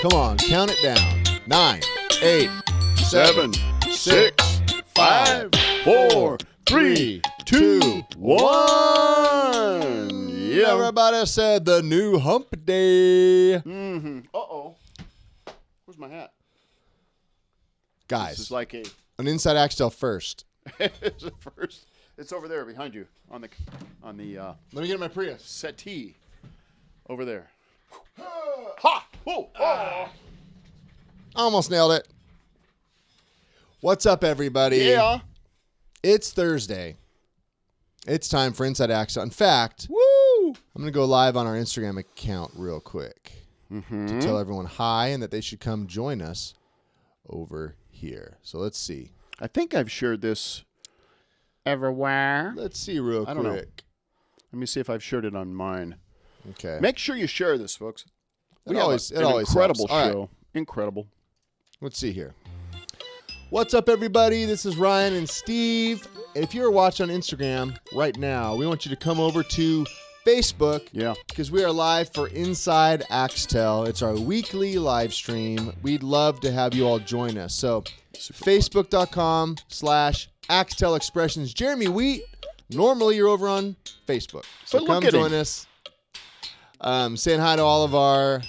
Come on, count it down. 9, 8, 7, 6, 5, 4, 3, 2, 1. Yeah. Everybody said the new hump day. Mm-hmm. Uh-oh. Where's my hat? Guys, This is like an Inside Axtell first. it's a first. It's over there behind you on the Let me get my Prius. settee. Over there. Ha! Whoa! Oh. Almost nailed it. What's up, everybody? Yeah. It's Thursday. It's time for Inside Axtell. In fact, Woo! I'm going to go live on our Instagram account real quick to tell everyone hi and that they should come join us over here. So let's see. I think I've shared this everywhere. Let's see real quick. I don't know. Let me see if I've shared it on mine. Okay. Make sure you share this, folks. It always incredible helps. show. All right. Incredible. Let's see here. What's up, everybody? This is Ryan and Steve. If you're watching on Instagram right now, we want you to come over to Facebook. Yeah. Because we are live for Inside Axtell. It's our weekly live stream. We'd love to have you all join us. So, Facebook.com/Axtell Expressions. Jeremy Wheat, normally you're over on Facebook. So come join us. Saying hi to all of our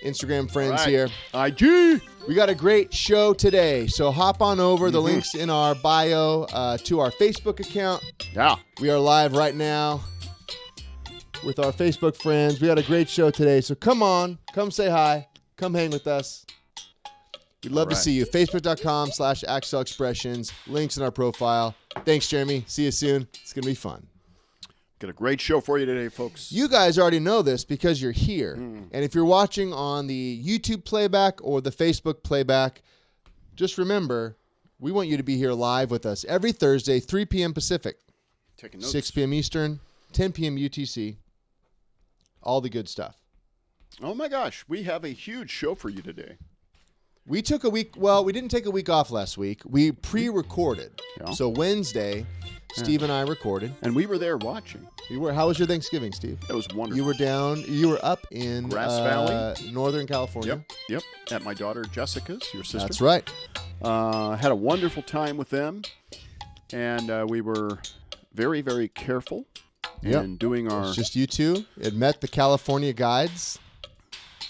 Instagram friends here. IG. We got a great show today, so hop on over. The link's in our bio to our Facebook account. Yeah. We are live right now with our Facebook friends. We got a great show today, so come on. Come say hi. Come hang with us. We'd love to see you. Facebook.com/Axtell Expressions. Links in our profile. Thanks, Jeremy. See you soon. It's going to be fun. Got a great show for you today, folks. You guys already know this because you're here. And if you're watching on the YouTube playback or the Facebook playback, just remember, we want you to be here live with us every Thursday, 3 p.m. Pacific, Taking notes. 6 p.m. Eastern, 10 p.m. UTC. All the good stuff. Oh, my gosh. We have a huge show for you today. We took a week. Well, we didn't take a week off last week. We pre-recorded. Yeah. So Wednesday, Steve and I recorded. And we were there watching. You were. How was your Thanksgiving, Steve? It was wonderful. You were down. You were up in Grass Valley, Northern California. Yep. At my daughter Jessica's, your sister. That's right. Had a wonderful time with them, and we were very, very careful in doing our. It's just you two. It met the California guides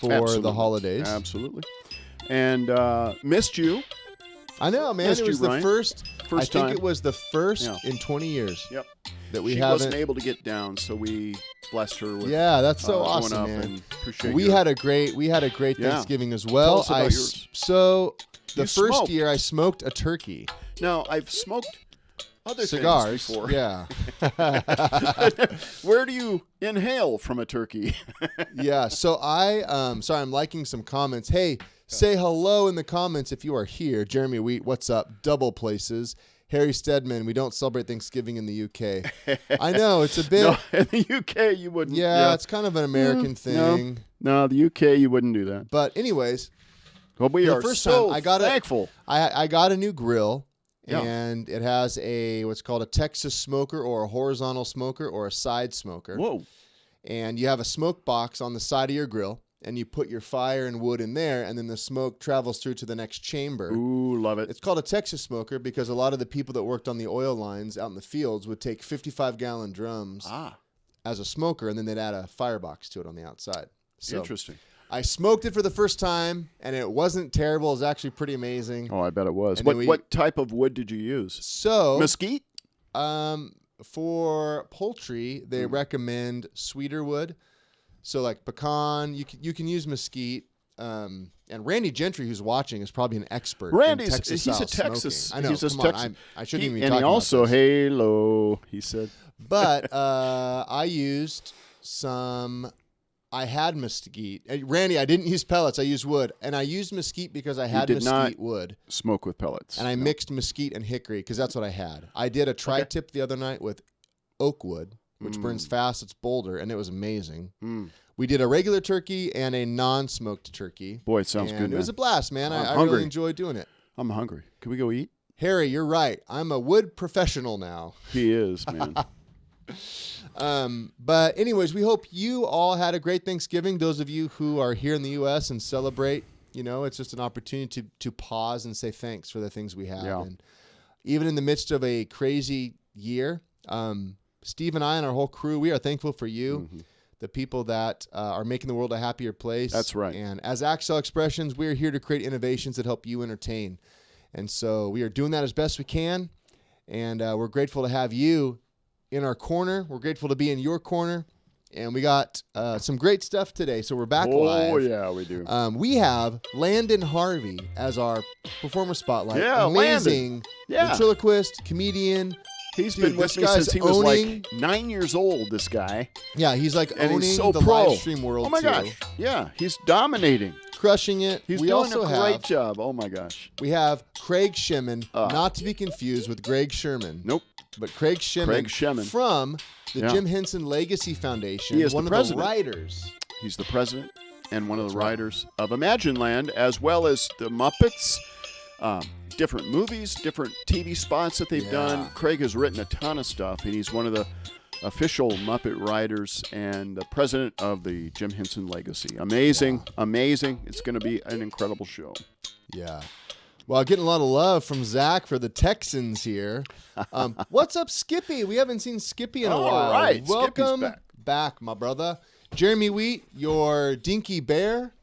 for the holidays. Absolutely. And missed you. I know, man. Missed It was you, the Ryan. first. I think time. it was the first in 20 years. Yep. That we she haven't. wasn't able to get down, so we blessed her with. Yeah, that's so going awesome, up man. and appreciate We your- had a great Thanksgiving as well. Tell us about yours. So the You first smoked. year I smoked a turkey. Now I've smoked other Cigars. things before. Yeah. Where do you inhale from a turkey? Yeah. So I'm liking some comments. Hey, say hello in the comments if you are here. Jeremy Wheat, what's up? Double places. Harry Stedman, we don't celebrate Thanksgiving in the UK. I know, it's a bit. No, in the UK you wouldn't. Yeah, it's kind of an American thing. No, the UK you wouldn't do that. But anyways, Well, we the are first so time I got thankful. I got a new grill, Yeah. and it has what's called a Texas smoker or a horizontal smoker or a side smoker. Whoa. And you have a smoke box on the side of your grill, and you put your fire and wood in there, and then the smoke travels through to the next chamber. Ooh, love it. It's called a Texas smoker because a lot of the people that worked on the oil lines out in the fields would take 55-gallon drums as a smoker, and then they'd add a firebox to it on the outside. So Interesting. I smoked it for the first time, and it wasn't terrible. It was actually pretty amazing. Oh, I bet it was. And What type of wood did you use? So Mesquite? For poultry, they recommend sweeter wood. So like pecan, you can use mesquite. And Randy Gentry, who's watching, is probably an expert. Randy's in Texas he's a style Texas. smoking. I know. He's a Come Texas. on, I shouldn't even be and talking he also about this. halo. He said. But I used some. I had mesquite. Randy, I didn't use pellets. I used wood, and I used mesquite because I had did not mesquite wood. Smoke with pellets. And I mixed mesquite and hickory because that's what I had. I did a tri-tip the other night with oak wood, which burns fast. It's bolder, and it was amazing. We did a regular turkey and a non-smoked turkey. Boy, it sounds good, It man. was a blast, man. I hungry. really enjoyed doing it. I'm hungry. Can we go eat? Harry, you're right. I'm a wood professional now. He is, man. But anyways, we hope you all had a great Thanksgiving. Those of you who are here in the U.S. and celebrate, it's just an opportunity to pause and say thanks for the things we have. Yeah. And even in the midst of a crazy year, Steve and I and our whole crew, we are thankful for you, the people that are making the world a happier place. That's right. And as Axtell Expressions, we are here to create innovations that help you entertain. And so we are doing that as best we can. And we're grateful to have you in our corner. We're grateful to be in your corner. And we got some great stuff today. So we're back live. Oh, yeah, we do. We have Landon Harvey as our Performer Spotlight. Yeah, amazing ventriloquist, comedian. He's been with me since he was like 9 years old, this guy. Yeah, he's like And owning he's so the pro. live stream world, Oh, my too. gosh. Yeah, he's dominating. Crushing it. He's we doing also a great have, job. Oh, my gosh. We have Craig Shemin, not to be confused with Greg Sherman. Nope. But Craig Shemin, from the Jim Henson Legacy Foundation. He is one the of president. the writers. He's the president and one of the writers of Imagineland, as well as the Muppets, different movies, different TV spots that they've done. Craig has written a ton of stuff, and he's one of the official Muppet writers and the president of the Jim Henson Legacy. Amazing, amazing. It's going to be an incredible show. Yeah. Well, getting a lot of love from Zach for the Texans here. What's up, Skippy? We haven't seen Skippy in a while. All right, Welcome Skippy's back, my brother. Jeremy Wheat, your Dinky bear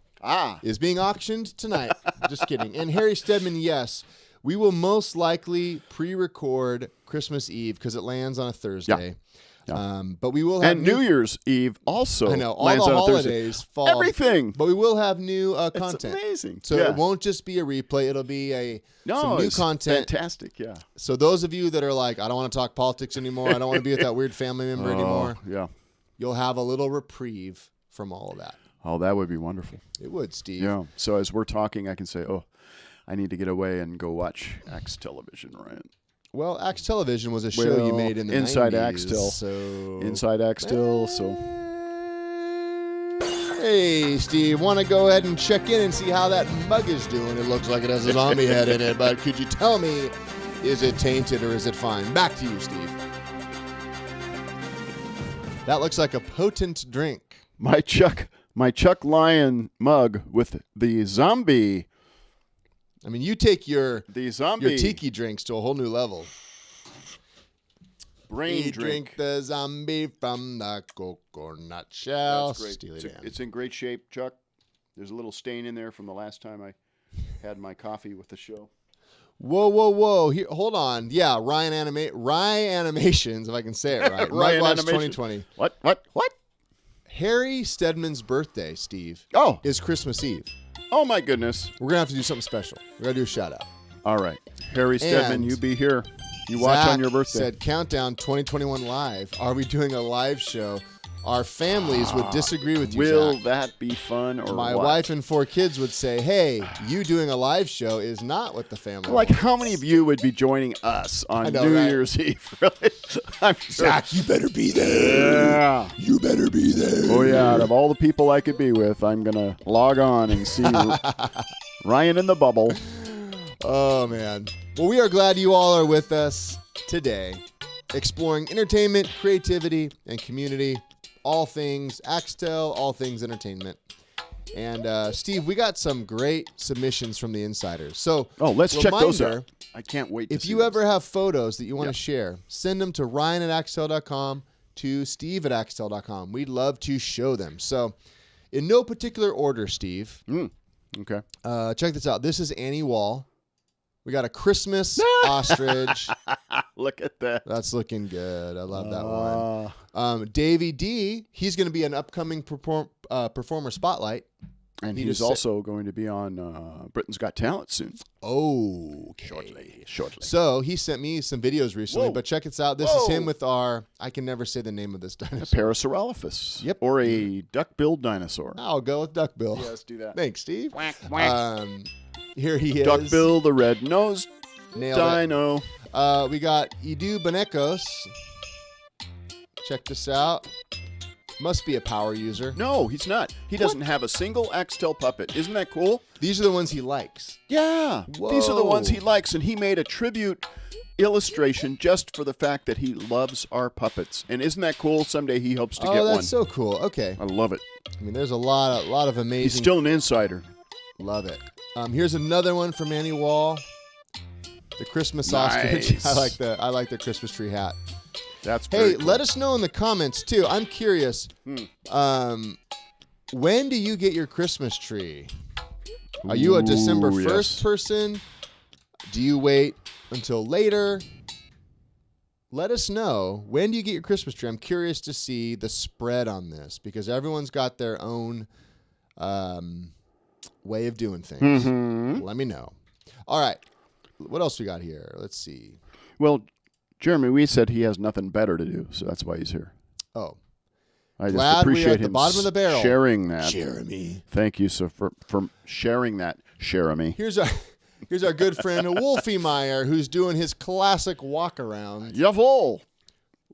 is being auctioned tonight. Just kidding. And Harry Stedman, yes, we will most likely pre-record Christmas Eve because it lands on a Thursday. Yeah. But we will have And New Year's Eve also. I know, all lands the on a Thursday. holidays fall. Everything. But we will have new content. It's amazing. So it won't just be a replay. It'll be some new it's content. Fantastic, yeah. So those of you that are like, I don't want to talk politics anymore. I don't want to be with that weird family member anymore. Yeah. You'll have a little reprieve from all of that. Oh, that would be wonderful. It would, Steve. Yeah. So as we're talking, I can say, I need to get away and go watch Axe Television, Ryan. Well, Axe Television was a show you made in the Inside 90s. Axtell. So Inside Axtell, so. Hey, Steve, want to go ahead and check in and see how that mug is doing? It looks like it has a zombie head in it, but could you tell me, is it tainted or is it fine? Back to you, Steve. That looks like a potent drink. My Chuck Lion mug with the zombie. I mean, you take your zombie tiki drinks to a whole new level. brain drink the zombie from the coconut shell. That's great. It's in great shape, Chuck. There's a little stain in there from the last time I had my coffee with the show. Whoa. Here, hold on. Yeah, Ryan Animations, if I can say it right. Ryan Watch Animation. 2020. What? Harry Stedman's birthday, Steve, is Christmas Eve. Oh, my goodness. We're going to have to do something special. We're going to do a shout-out. All right. Harry Stedman, you be here. You watch Zach on your birthday. said, Countdown 2021 Live. Are we doing a live show? Our families would disagree with you, Will Zach. that be fun or My what? wife and 4 kids would say, hey, you doing a live show is not what the family Like, wants. how many of you would be joining us on know, New right? Year's Eve? Really? I'm sure. Zach, you better be there. Yeah. You better be there. Oh, yeah. Out of all the people I could be with, I'm going to log on and see Ryan in the bubble. Oh, man. Well, we are glad you all are with us today, exploring entertainment, creativity, and community. All things Axtell, all things entertainment. And, Steve, we got some great submissions from the insiders. So, let's check those out. I can't wait to if see you those. ever have photos that you want to share, send them to ryan@axtell.com, to steve@axtell.com. We'd love to show them. So, in no particular order, Steve. Okay. Check this out. This is Annie Wall. We got a Christmas ostrich. Look at that. That's looking good. I love that one. Davey D, he's going to be an upcoming Performer Spotlight. And he's also going to be on Britain's Got Talent soon. Okay. Shortly. So he sent me some videos recently, but check this out. This is him with I can never say the name of this dinosaur. Parasaurolophus. Yep. Or a duck-billed dinosaur. I'll go with Duckbill. Yeah, let's do that. Thanks, Steve. Quack, quack. Here he is. Duckbill, the red-nosed Nailed dino. it. We got Edu Bonecos. Check this out. Must be a power user. No, he's not. He doesn't have a single Axtell puppet. Isn't that cool? These are the ones he likes. Yeah. Whoa. These are the ones he likes, and he made a tribute illustration just for the fact that he loves our puppets. And isn't that cool? Someday he hopes to get one. Oh, that's so cool. Okay. I love it. I mean, there's a lot of amazing. He's still an insider. Love it. Here's another one from Annie Wall. The Christmas ostrich. Nice. I like the Christmas tree hat. That's very Hey, cool. let us know in the comments too. I'm curious. When do you get your Christmas tree? Are you a December 1st person? Do you wait until later? Let us know. When do you get your Christmas tree? I'm curious to see the spread on this because everyone's got their own way of doing things. Mm-hmm. Let me know. All right. What else we got here? Let's see. Well, Jeremy, we said he has nothing better to do, so that's why he's here. Oh. I just Glad appreciate we're at the him bottom of the barrel. sharing that. Jeremy. Thank you for sharing that, Jeremy. Here's our good friend Wolfie Meyer, who's doing his classic walk around. Jawohl.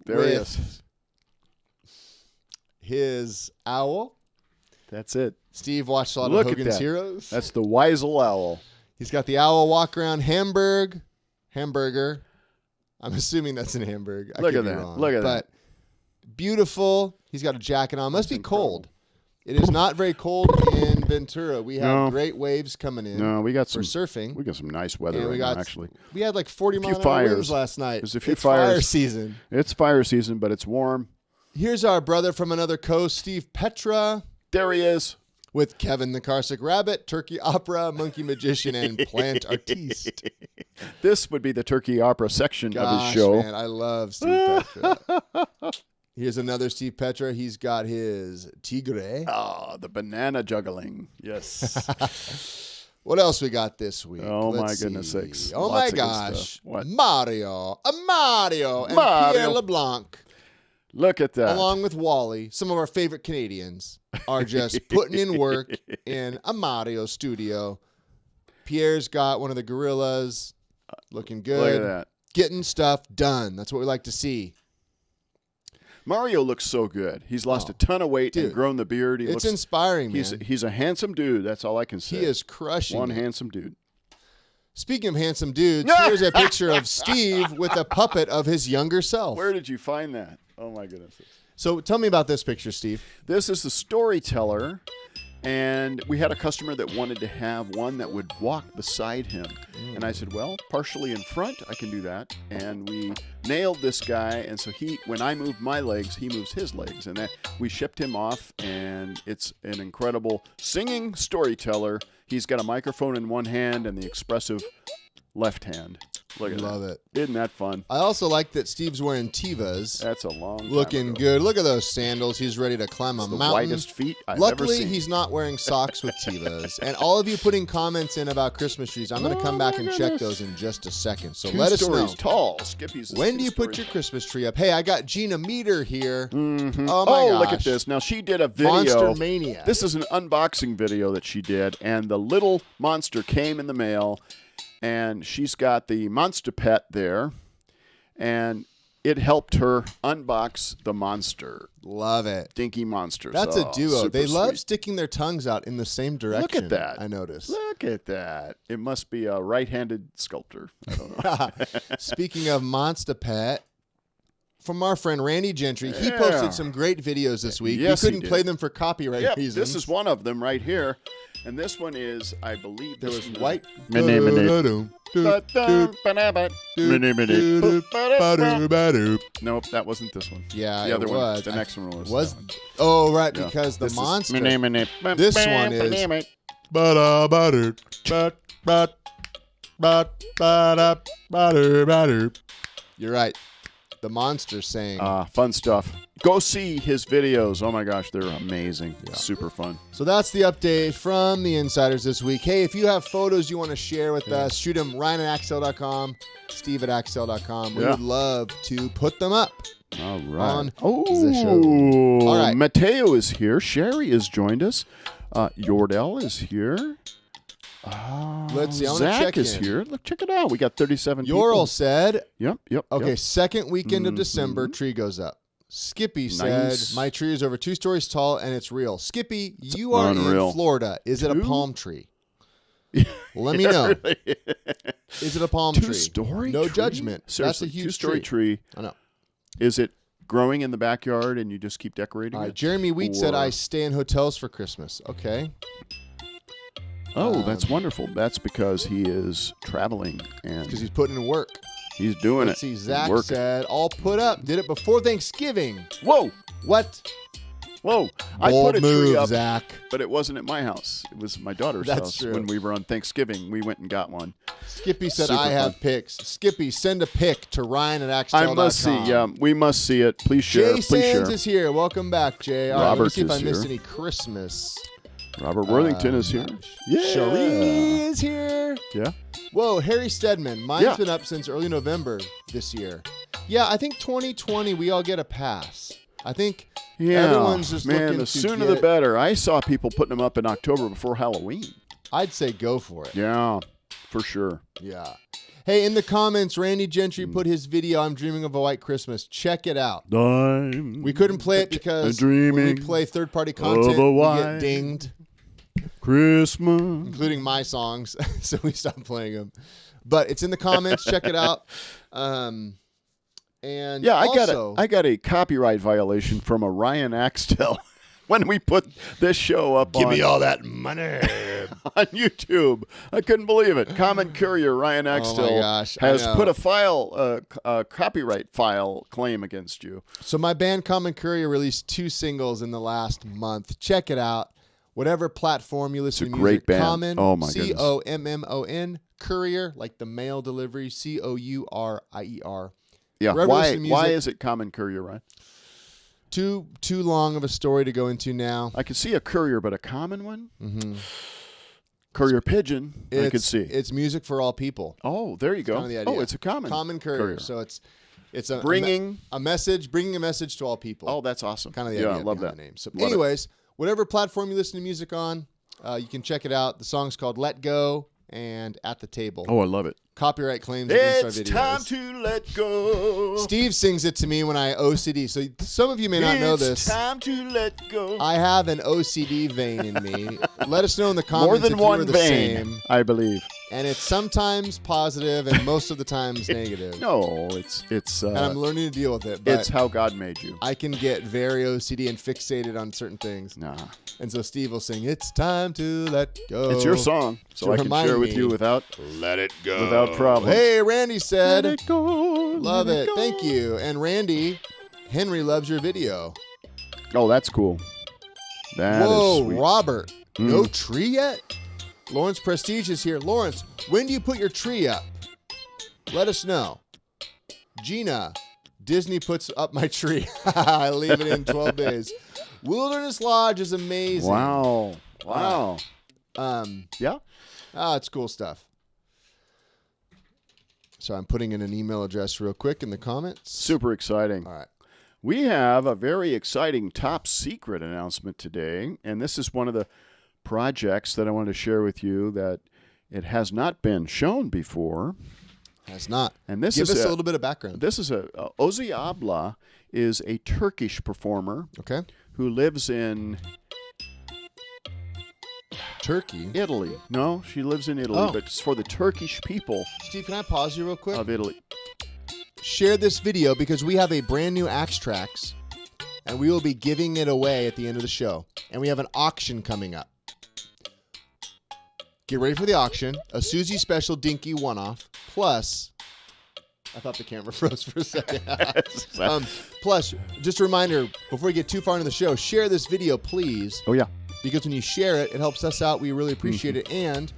There he is. His owl. That's it. Steve watched a lot Look of at Hogan's that. Heroes. That's the Weisel owl. He's got the owl walk around hamburger. I'm assuming that's in Hamburg. Look at that. Wrong. Look at but beautiful. He's got a jacket on. Must be cold. It is not very cold in Ventura. We have great waves coming in. No, we got for some surfing. We got some nice weather right now, actually. We had like 40 mile an hour winds last night. There's a few it's fires. fire season. It's fire season, but it's warm. Here's our brother from another coast, Steve Petra. There he is. With Kevin the Carsick Rabbit, Turkey Opera, Monkey Magician, and Plant Artiste. This would be the Turkey Opera section of his show. Man, I love Steve Petra. Here's another Steve Petra. He's got his tigre. Oh, the banana juggling. Yes. What else we got this week? Oh, Let's my goodness see. sakes. Oh, Lots my of good gosh. stuff. What? Mario, and Mario. Pierre LeBlanc. Look at that. Along with Wally, some of our favorite Canadians are just putting in work in a Mario studio. Pierre's got one of the gorillas looking good. Look at that. Getting stuff done. That's what we like to see. Mario looks so good. He's lost a ton of weight and grown the beard. It's inspiring, man. He's a handsome dude. That's all I can say. He is crushing One it. handsome dude. Speaking of handsome dudes, here's a picture of Steve with a puppet of his younger self. Where did you find that? Oh, my goodness. So tell me about this picture, Steve. This is the storyteller, and we had a customer that wanted to have one that would walk beside him. And I said, well, partially in front, I can do that. And we nailed this guy, and so when I move my legs, he moves his legs. And we shipped him off, and it's an incredible singing storyteller. He's got a microphone in one hand and the expressive left hand. Look at that. Love it. Isn't that fun? I also like that Steve's wearing Tevas. That's a long time looking ago. good. Look at those sandals. He's ready to climb a The mountain. whitest feet I've ever Luckily, seen. he's not wearing socks with Tevas. And all of you putting comments in about Christmas trees, I'm going to come back and check those in just a second. So let us know. 2 stories tall. Skippy's. When do you put your Christmas tree up? Hey, I got Gina Meter here. Mm-hmm. Oh, my gosh. Look at this. Now, she did a video. Monster Mania. This is an unboxing video that she did, and the little monster came in the mail, and she's got the monster pet there, and it helped her unbox the monster. Love it. Dinky monster. That's a duo. They love sweet. sticking their tongues out in the same direction. Look at that. I noticed. Look at that. It must be a right-handed sculptor. I don't know. Speaking of Monster Pet, from our friend Randy Gentry, he posted some great videos this week. Yes, we he couldn't did. play them for copyright Yep, reasons. this is one of them right here. And this one is, I believe, There this was one- white. Nope, that wasn't this one. Yeah, The other it one. was. The next one was. Was that one. oh right, Yeah. because the This is- monster. This one is. You're right. The monster saying. Fun stuff. Go see his videos. Oh my gosh, they're amazing. Super fun. So that's the update from the Insiders this week. Hey, if you have photos you want to share with us, shoot them Ryan at Axtell.com, Steve at Axtell.com. We Yeah. would love to put them up. All right. On the show. All right. Mateo is here. Sherry has joined us. Yordell is here. Let's see. I want to Zach check is in. here. Look, check it out. We got 37 Yorl people. said, Yep. okay, Yep. second weekend of December, tree goes up. Skippy said, Nice. my tree is over 2 stories tall and it's real. Skippy, you are Unreal. in Florida. Is it a 2? palm tree? Let me know. Is it a palm tree? Two-story No tree? judgment. Seriously, That's a huge two-story tree. I know. Is it growing in the backyard and you just keep decorating it? Jeremy Wheat said, I stay in hotels for Christmas. Okay. Oh, that's wonderful. That's because he is traveling. Because he's putting in work. He's doing Let's it. see, Zach said, all put up. Did it before Thanksgiving. Whoa. What? Whoa. I Bold put a tree move, up, Zach. but it wasn't at my house. It was my daughter's That's house. true. When we were on Thanksgiving, we went and got one. Skippy said, Super I have fun. pics. Skippy, send a pic to Ryan at Axtell.com. I must see. Yeah, we must see it. Please share. Jay Please Sands share. is here. Welcome back, Jay. All right, let me Robert see if I is missed here. any Christmas. Robert Worthington is here. Yeah. Cherie is here. Yeah. Whoa, Harry Stedman. Mine's been up since early November this year. Yeah, I think 2020 we all get a pass. I think everyone's just looking the to sooner get, the better. I saw people putting them up in October before Halloween. I'd say go for it. Yeah, for sure. Yeah. Hey, in the comments, Randy Gentry put his video, I'm Dreaming of a White Christmas. Check it out. We couldn't play it because when we play third-party content, we get dinged. Christmas. Including my songs, so we stopped playing them. But it's in the comments. Check it out. And yeah, I got a copyright violation from a Ryan Axtell when we put this show up Give me all that money. on YouTube. I couldn't believe it. Common Courier Ryan Axtell has put a copyright file claim against you. So my band Common Courier released 2 singles in the last month. Check it out. Whatever platform you listen to music. Great band. Common, oh my goodness. Common, Courier, like the mail delivery, Courier. Yeah. Why is it Common Courier, Ryan? Too long of a story to go into now. I could see a courier, but a common one? Mm-hmm. Courier pigeon, I could see. It's music for all people. Oh, there you go. Kind of the idea. Oh, it's a common courier. So it's bringing a message to all people. Oh, that's awesome. Kind of the idea. I love that. The name. So, anyways, whatever platform you listen to music on, you can check it out. The song's called "Let Go" and "At the Table." Oh, I love it. Copyright claims against our videos. It's time to let go. Steve sings it to me when I OCD. So some of you may not know this. It's time to let go. I have an OCD vein in me. Let us know in the comments More than if one you are the vein, same. I believe. And it's sometimes positive and most of the times negative. No, it's. And I'm learning to deal with it. But it's how God made you. I can get very OCD and fixated on certain things. Nah. And so Steve will sing, "It's time to let go." It's your song, so I can share with you without problem. Hey, Randy said, "Let it go, love let it. go." Thank you. And Randy, Henry loves your video. Oh, that's cool. That Whoa, is sweet. Robert, no tree yet? Lawrence Prestige is here. Lawrence, when do you put your tree up? Let us know. Gina, Disney puts up my tree. I leave it in 12 days. Wilderness Lodge is amazing. Wow. Yeah. It's cool stuff. So I'm putting in an email address real quick in the comments. Super exciting. All right. We have a very exciting top secret announcement today, and this is one of the projects that I wanted to share with you that it has not been shown before. Has not. And this Give is us a little bit of background. This is Ozi Abla is a Turkish performer. Okay. Who lives in Turkey? Italy. No, she lives in Italy, but it's for the Turkish people. Steve, can I pause you real quick? Of Italy. Share this video because we have a brand new Axtrax, and we will be giving it away at the end of the show. And we have an auction coming up. Get ready for the auction. A Suzi special Dinky one-off, plus... I thought the camera froze for a second. Plus, just a reminder, before we get too far into the show, share this video, please. Oh, yeah. Because when you share it, it helps us out. We really appreciate it. And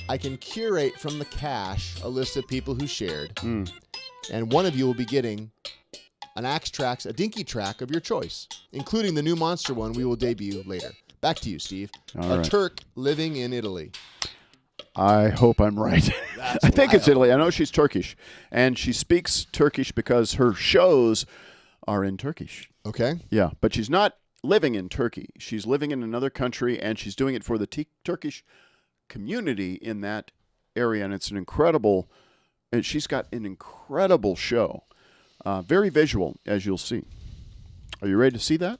I can curate from the cache a list of people who shared. And one of you will be getting an Axtrax, a Dinky track of your choice, including the new monster one we will debut later. Back to you, Steve. All right. Turk living in Italy. I hope I'm right. I think it's Italy. I know she's Turkish. And she speaks Turkish because her shows are in Turkish. Okay. Yeah, but she's not living in Turkey. She's living in another country, and she's doing it for the Turkish community in that area. And it's an incredible, and she's got an incredible show. Very visual, as you'll see. Are you ready to see that?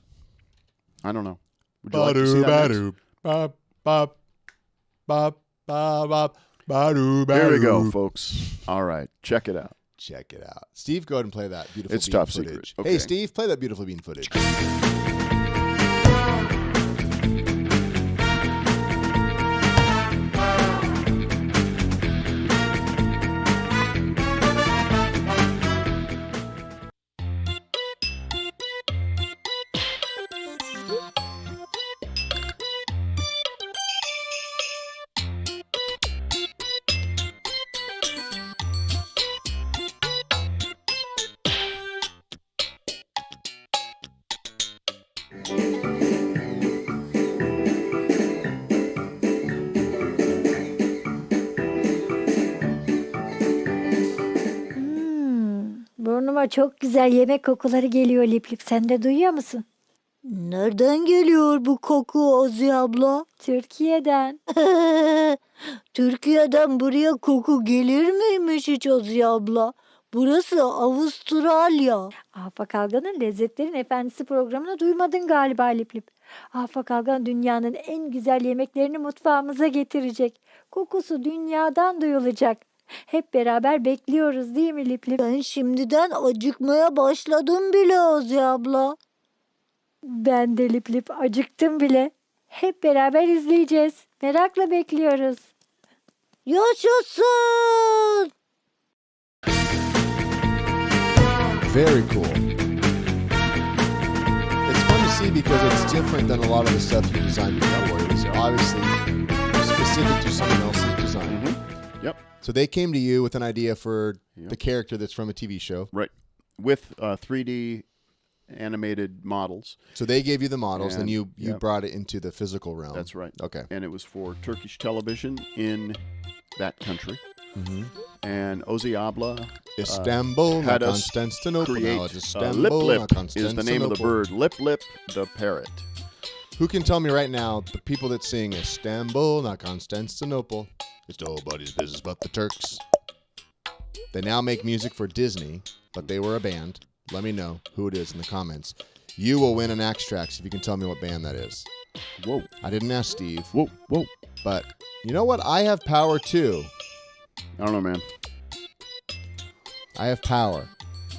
I don't know. Would you like to see that next? Here we go, folks. All right, check it out. Check it out. Steve, go ahead and play that beautiful It's bean top footage. secret. Okay. Hey, Steve, play that beautiful bean footage. Burnuma çok güzel yemek kokuları geliyor Lip Lip. Sen de duyuyor musun? Nereden geliyor bu koku Ozi abla? Türkiye'den. Türkiye'den buraya koku gelir miymiş hiç Ozi abla? Burası Avustralya. Afak Algan'ın Lezzetlerin Efendisi programını duymadın galiba Lip Lip. Afak Algan dünyanın en güzel yemeklerini mutfağımıza getirecek. Kokusu dünyadan duyulacak. Hep beraber bekliyoruz değil mi Lip Lip? Ben şimdiden acıkmaya başladım bile Ozi abla. Ben de Lip Lip acıktım bile. Hep beraber izleyeceğiz. Merakla bekliyoruz. Yaşasın! Very cool. It's fun to see because it's different than a lot of the stuff you designed before. It was obviously specific to someone else's design. Mm-hmm. Yep. So they came to you with an idea for the character that's from a TV show. Right. With 3D animated models. So they gave you the models, And, and you brought it into the physical realm. That's right. Okay. And it was for Turkish television in that country. Mm-hmm. And Ozi Abla Istanbul, had not us Constantinople. create Now it's Lip Istanbul, Lip not is the name of the Constantinople. bird. Lip Lip the parrot. Who can tell me right now the people that sing Istanbul, not Constantinople? It's nobody's business but the Turks. They now make music for Disney, but they were a band. Let me know who it is in the comments. You will win an Axtrax if you can tell me what band that is. Whoa. I didn't ask Steve. Whoa. Whoa. But you know what? I have power too. I don't know, man. I have power.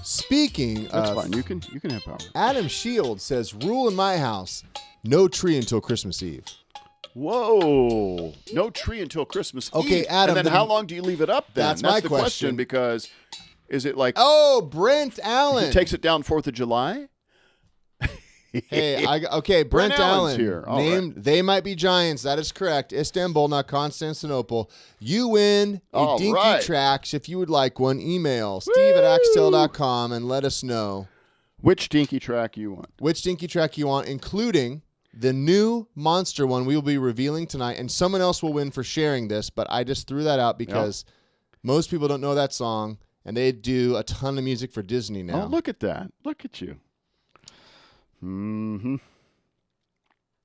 Speaking That's of, fine. You can have power. Adam Shield says, rule in my house, no tree until Christmas Eve. Whoa. No tree until Christmas Okay, Eve. Adam, And then how long do you leave it up then? That's my the question. because is it like Oh, Brent Allen. he takes it down 4th of July? Hey, Brent Allen's Allen. here. All Named They Might Be Giants. That is correct. Istanbul, not Constantinople. You win a All Dinky right. Trax. If you would like one, email steve@axtell.com and let us know Which Dinky track you want? which Dinky track you want, including the new monster one we will be revealing tonight. And someone else will win for sharing this, but I just threw that out because most people don't know that song, and they do a ton of music for Disney now. Oh, look at that. Look at you. Mm-hmm.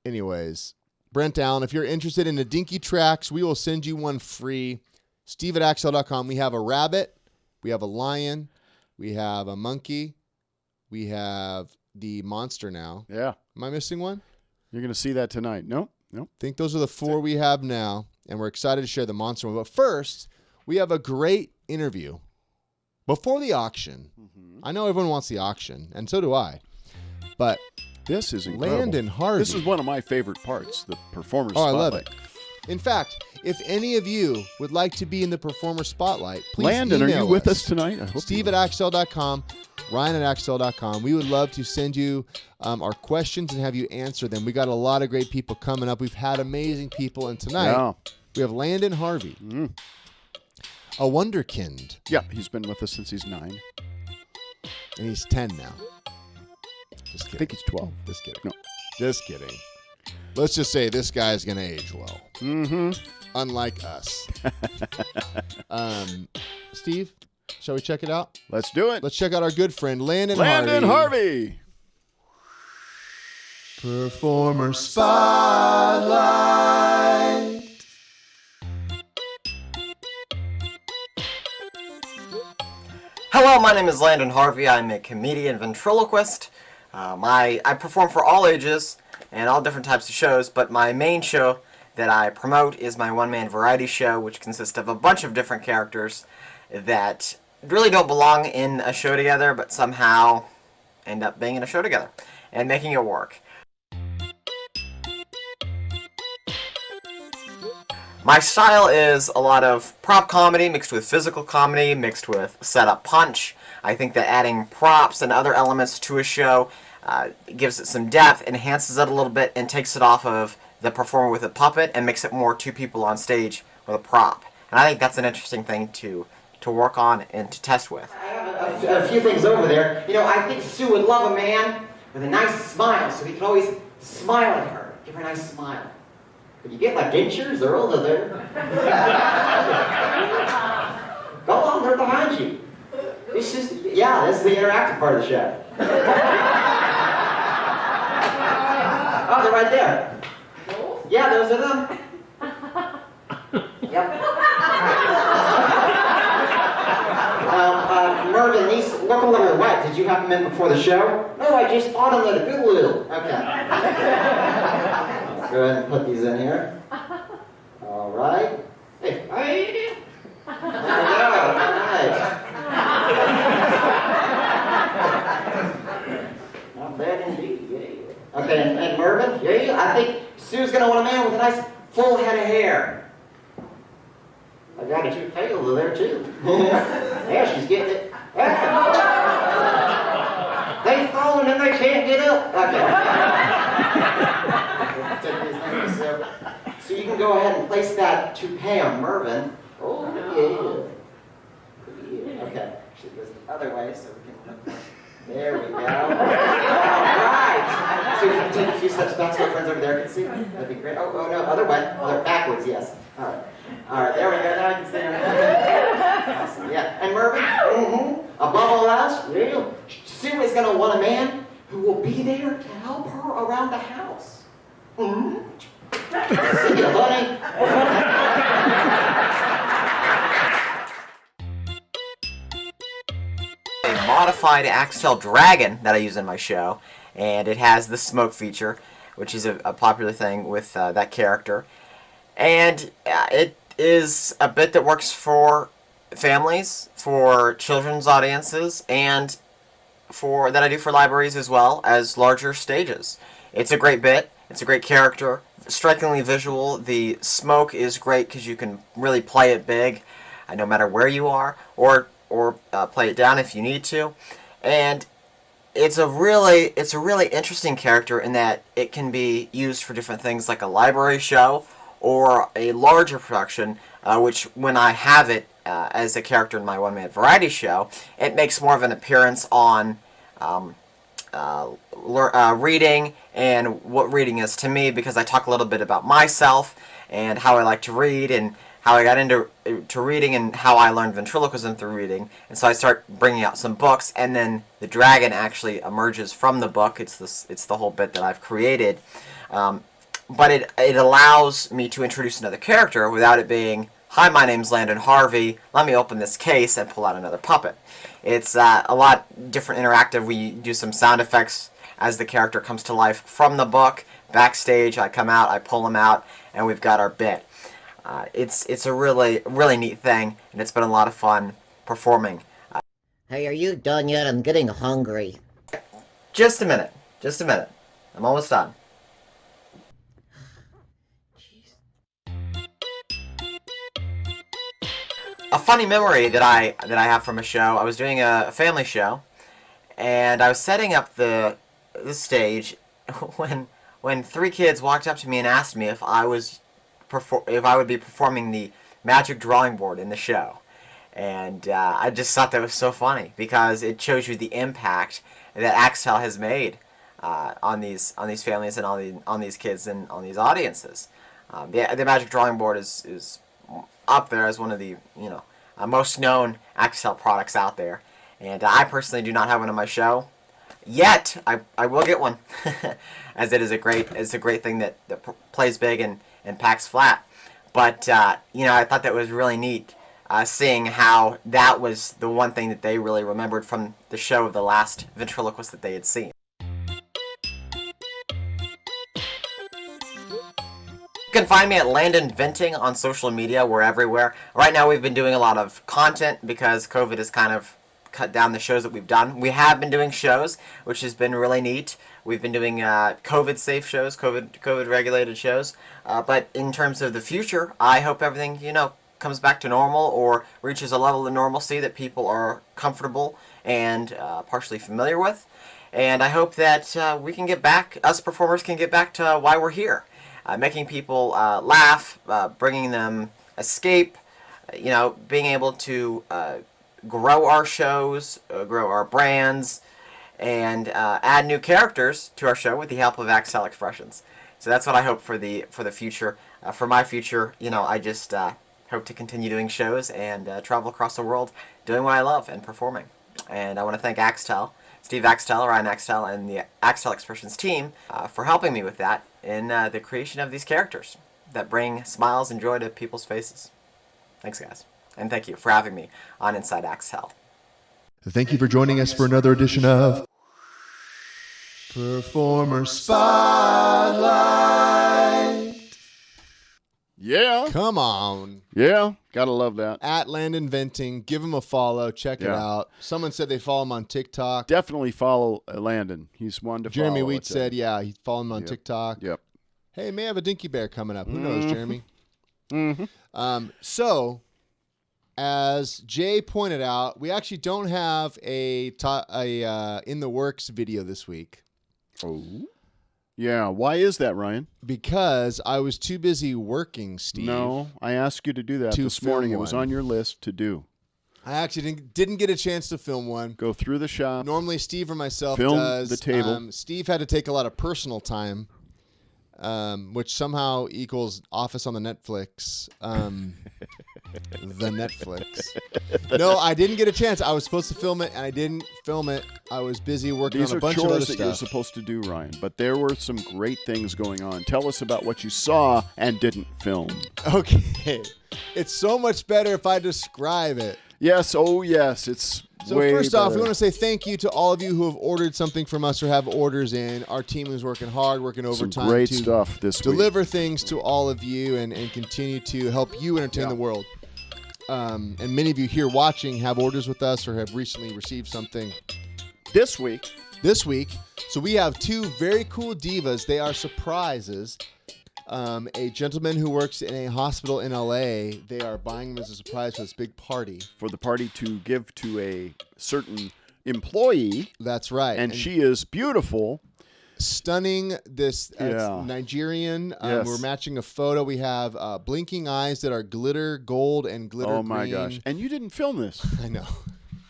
Anyways, Brent Allen, if you're interested in the Dinky Tracks, we will send you one free. Steve@axtell.com. We have a rabbit. We have a lion. We have a monkey. We have the monster now. Yeah. Am I missing one? You're going to see that tonight. Nope. I think those are the 4 we have now, and we're excited to share the monster one. But first, we have a great interview before the auction. Mm-hmm. I know everyone wants the auction, and so do I. But This is incredible. Landon Harvey. This is one of my favorite parts, the Performer Oh, I Spotlight. love it. In fact, if any of you would like to be in the Performer Spotlight, please Landon, are email you with us tonight? I hope Steve@axtell.com, Ryan@axtell.com. We would love to send you our questions and have you answer them. We got a lot of great people coming up. We've had amazing people, and tonight we have Landon Harvey, a wonderkind. Yeah, he's been with us since he's 9. And he's 10 now. Just I kidding. think he's 12. Just kidding. No. Just kidding. Let's just say this guy's going to age well. Mm-hmm. Unlike us. Steve, shall we check it out? Let's do it. Let's check out our good friend, Landon Harvey. Performer Spotlight. Hello, my name is Landon Harvey. I'm a comedian ventriloquist. I perform for all ages and all different types of shows, but my main show that I promote is my one-man variety show, which consists of a bunch of different characters that really don't belong in a show together, but somehow end up being in a show together and making it work. My style is a lot of prop comedy mixed with physical comedy, mixed with setup punch. I think that adding props and other elements to a show gives it some depth, enhances it a little bit, and takes it off of the performer with a puppet and makes it more two people on stage with a prop. And I think that's an interesting thing to work on and to test with. I have a few things over there. You know, I think Sue would love a man with a nice smile, so he could always smile at her, give her a nice smile. Could you get my dentures? They're over there. Go on, they're behind you. This is the interactive part of the show. Oh, they're right there. Yeah, those are them. Yep. Mervyn, these look a little wet. Did you have them in before the show? No, I just bought them at a Goodwill. Okay. Let's go ahead and put these in here. All right. Hey. There we go. All right. Not bad indeed. Yeah. Okay, and Mervyn, yeah, I think Sue's going to want a man with a nice full head of hair. I got a toupee over there, too. Yeah, she's getting it. They've fallen and they can't get up. Okay. So you can go ahead and place that toupee on Mervyn. Oh, yeah. Okay. She goes the other way so we can look. There we go. All right. So you can take a few steps back so our friends over there can see. That'd be great. Oh no, other way. Backwards, yes. All right. All right, there we go. Now I can stand. Awesome. Yeah. And Mervyn, above all else, Sue is going to want a man who will be there to help her around the house. See you, honey. A modified Axtell Dragon that I use in my show, and it has the smoke feature, which is a popular thing with that character. And it is a bit that works for families, for children's audiences, and that I do for libraries as well as larger stages. It's a great bit. It's a great character. Strikingly visual. The smoke is great because you can really play it big, no matter where you are, or play it down if you need to. And it's a really interesting character in that it can be used for different things like a library show or a larger production, which when I have it as a character in my one-man variety show, it makes more of an appearance on reading and what reading is to me, because I talk a little bit about myself and how I like to read and how I got into reading and how I learned ventriloquism through reading. And so I start bringing out some books, and then the dragon actually emerges from the book. It's the whole bit that I've created. But it allows me to introduce another character without it being, hi, my name's Landon Harvey, let me open this case and pull out another puppet. It's a lot different interactive. We do some sound effects as the character comes to life from the book. Backstage, I come out, I pull him out, and we've got our bit. It's a really neat thing, and it's been a lot of fun performing. Hey, are you done yet? I'm getting hungry. Just a minute. I'm almost done. A funny memory that I have from a show. I was doing a family show, and I was setting up the stage when three kids walked up to me and asked me if I would be performing the magic drawing board in the show. And I just thought that was so funny because it shows you the impact that Axtell has made on these families and on these kids and on these audiences. The magic drawing board is up there as one of the most known Axtell products out there, and I personally do not have one in my show yet. I will get one, as it's a great thing that plays big and packs flat. But I thought that was really neat, seeing how that was the one thing that they really remembered from the show of the last ventriloquist that they had seen. You can find me at Landon Venting on social media. We're everywhere. Right now we've been doing a lot of content because COVID has kind of cut down the shows that we've done. We have been doing shows, which has been really neat. We've been doing COVID-safe shows, COVID-regulated shows. But in terms of the future, I hope everything, comes back to normal or reaches a level of normalcy that people are comfortable and partially familiar with. And I hope that we can get back, us performers can get back to why we're here. Making people laugh, bringing them escape, being able to grow our shows, grow our brands, and add new characters to our show with the help of Axtell Expressions. So that's what I hope for the future. For my future, I just hope to continue doing shows and travel across the world doing what I love and performing. And I want to thank Axtell, Steve Axtell, Ryan Axtell, and the Axtell Expressions team for helping me with that in the creation of these characters that bring smiles and joy to people's faces. Thanks, guys. And thank you for having me on Inside Axtell. Thank you for joining us for another edition of Performer Spotlight. Yeah. Come on. Yeah. Gotta love that. At Landon Venting. Give him a follow. Check it out. Someone said they follow him on TikTok. Definitely follow Landon. He's one to follow. Jeremy Wheat said, he followed him on TikTok. Yep. Hey, may have a Dinky Bear coming up. Who knows, Jeremy? Mm-hmm. So, as Jay pointed out, we actually don't have a in the works video this week. Oh. Yeah. Why is that, Ryan? Because I was too busy working, Steve. No, I asked you to do that this morning. It was on your list to do. I actually didn't get a chance to film one. Go through the shop. Normally, Steve or myself film does. The table. Steve had to take a lot of personal time, which somehow equals Office on the Netflix. The Netflix. No, I didn't get a chance. I was supposed to film it, and I didn't film it. I was busy working on a bunch of other These are chores that you're stuff. supposed to do, Ryan. But there were some great things going on. Tell us about what you saw and didn't film. Okay. It's so much better if I describe it. Yes. Oh, yes. It's So first off, we want to say thank you to all of you who have ordered something from us or have orders in. Our team is working hard, working overtime some great to stuff this week. deliver things to all of you and continue to help you entertain the world. And many of you here watching have orders with us or have recently received something This week. So we have two very cool divas. They are surprises. A gentleman who works in a hospital in LA, they are buying them as a surprise for this big party. For the party to give to a certain employee. That's right. And she is beautiful. Stunning. This Nigerian. Yes. We're matching a photo. We have blinking eyes that are glitter gold and glitter green. Oh my gosh. And you didn't film this. I know.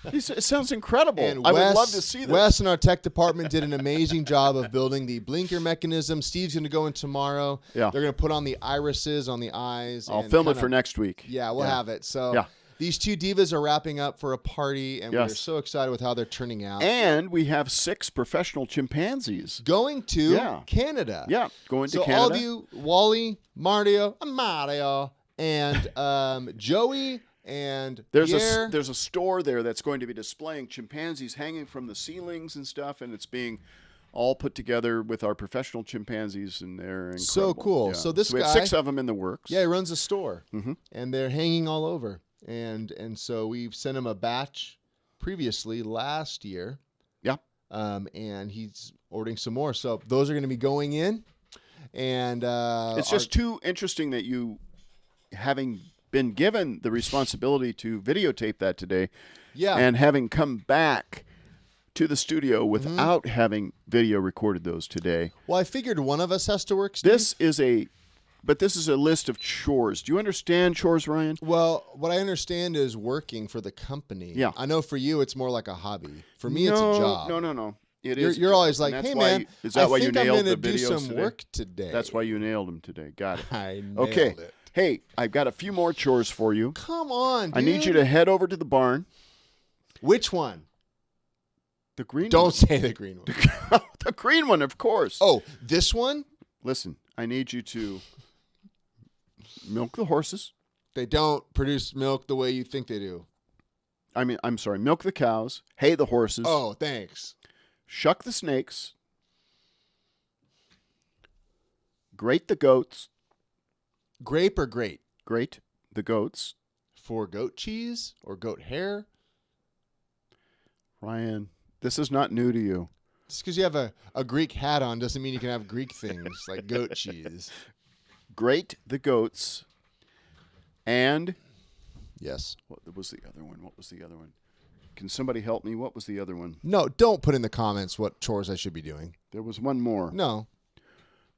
It sounds incredible. And I would love to see this. Wes and our tech department did an amazing job of building the blinker mechanism. Steve's going to go in tomorrow. Yeah. They're going to put on the irises on the eyes. I'll film it for next week. Yeah, we'll have it. So these two divas are wrapping up for a party, and we're so excited with how they're turning out. And we have 6 professional chimpanzees. Going to Canada. Yeah, going to Canada. So all of you, Wally, Mario, and Joey... And there's a store there that's going to be displaying chimpanzees hanging from the ceilings and stuff, and it's being all put together with our professional chimpanzees, and they're incredible. So cool. Yeah. So we have 6 of them in the works. Yeah, he runs a store, and they're hanging all over. And so we've sent him a batch previously last year. Yeah. And he's ordering some more. So those are going to be going in. And it's just too interesting that you, having been given the responsibility to videotape that today, and having come back to the studio without having video recorded those today. Well, I figured one of us has to work, Steve. This is a list of chores. Do you understand chores, Ryan? Well, what I understand is working for the company. Yeah. I know for you it's more like a hobby. For me it's a job. No. You're always like, hey man, is that why you nailed I'm the gonna do videos some today? work today. That's why you nailed them today. Got it. I nailed it. Hey, I've got a few more chores for you. Come on, dude. I need you to head over to the barn. Which one? The green one. Don't say the green one. The green one, of course. Oh, this one? Listen, I need you to milk the horses. They don't produce milk the way you think they do. I mean, I'm sorry, milk the cows, hay the horses. Oh, thanks. Shuck the snakes. Grate the goats. Grape or grate? Great. The goats. For goat cheese or goat hair? Ryan, this is not new to you. Just because you have a Greek hat on doesn't mean you can have Greek things like goat cheese. Grate the goats. And Yes. what was the other one? What was the other one? Can somebody help me? What was the other one? No, don't put in the comments what chores I should be doing. There was one more. No.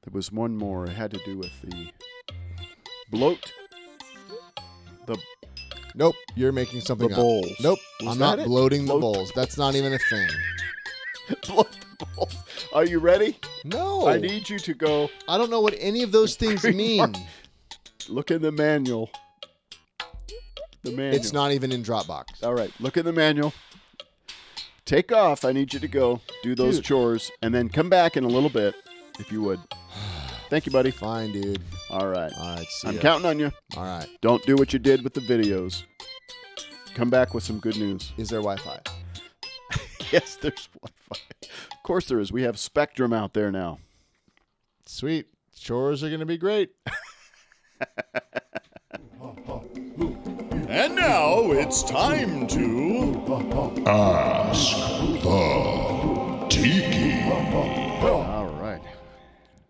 There was one more. It had to do with the bloat. Nope. You're making something The up. bowls. Nope. Was I'm that not it? bloating the Bloat- bowls. That's not even a thing. Bloat the bowls. Are you ready? No. I need you to go I don't know what any of those things mean. look in the manual. The manual. It's not even in Dropbox. All right. Look in the manual. Take off. I need you to go do those Dude. chores and then come back in a little bit, if you would. Thank you, buddy. Fine, dude. All right. All right, see I'm ya. counting on you. All right. Don't do what you did with the videos. Come back with some good news. Is there Wi-Fi? Yes, there's Wi-Fi. Of course there is. We have Spectrum out there now. Sweet. Chores are going to be great. And now it's time to Ask the Tiki. All right.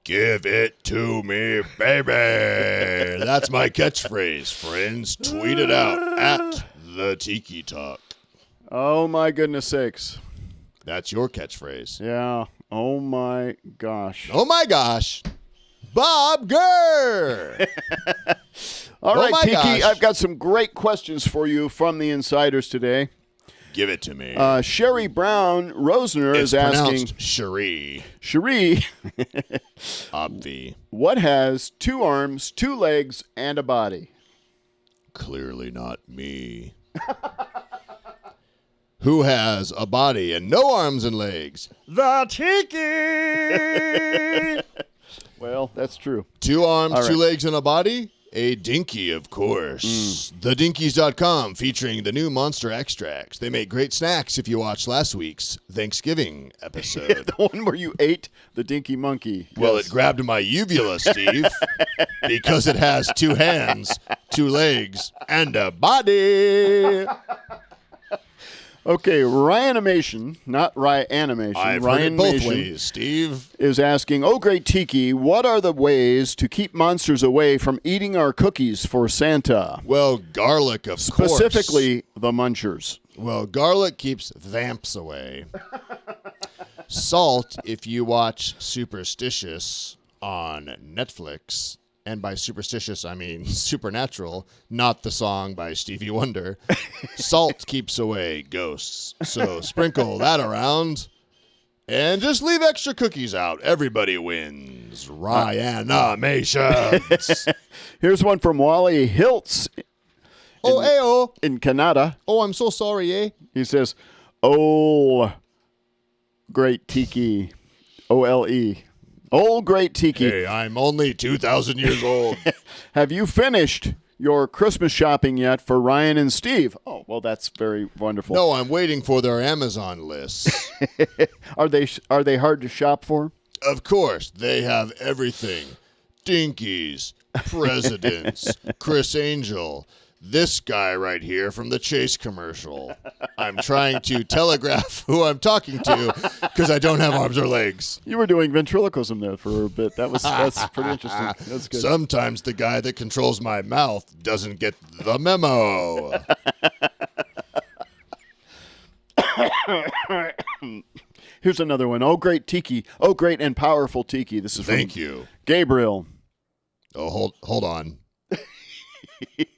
Give it to me, baby. That's my catchphrase, friends. Tweet it out at the Tiki Talk. Oh, my goodness sakes. That's your catchphrase. Yeah. Oh, my gosh. Oh, my gosh. Bob Gurr. All Oh right, my Tiki, gosh. I've got some great questions for you from the insiders today. Give it to me. Sherry Brown Rosner it's is asking, pronounced Cherie. Cherie, Obvi. what has 2 arms, 2 legs, and a body? Clearly not me. Who has a body and no arms and legs? The Tiki! Well, that's true. 2 arms, All 2 right. legs, and a body? A Dinky, of course. TheDinkies.com, featuring the new Monster Axtrax. They make great snacks if you watched last week's Thanksgiving episode. The one where you ate the dinky monkey. Well, Yes. it grabbed my uvula, Steve, because it has 2 hands, 2 legs, and a body. Okay, Ryanimation, not Ryanimation. I've heard it both Ryanimation ways, Steve. is asking, oh, great Tiki, what are the ways to keep monsters away from eating our cookies for Santa? Well, garlic, of course. Specifically, the munchers. Well, garlic keeps vamps away. Salt, if you watch Superstitious on Netflix, and by superstitious I mean supernatural, not the song by Stevie Wonder, salt keeps away ghosts. So sprinkle that around and just leave extra cookies out. Everybody wins. Ryanamations. Here's one from Wally Hiltz Oh, ayo. in Canada. Oh, I'm so sorry, eh? He says, oh, great Tiki. O-L-E. Oh, great Tiki. Hey, I'm only 2,000 years old. Have you finished your Christmas shopping yet for Ryan and Steve? Oh, well, that's very wonderful. No, I'm waiting for their Amazon lists. Are they hard to shop for? Of course, they have everything. Dinkies, presidents, Chris Angel, this guy right here from the Chase commercial. I'm trying to telegraph who I'm talking to because I don't have arms or legs. You were doing ventriloquism there for a bit. That's pretty interesting. That's good. Sometimes the guy that controls my mouth doesn't get the memo. Here's another one. Oh, great Tiki. Oh, great and powerful Tiki. This is from Thank you. Gabriel. Oh, hold on.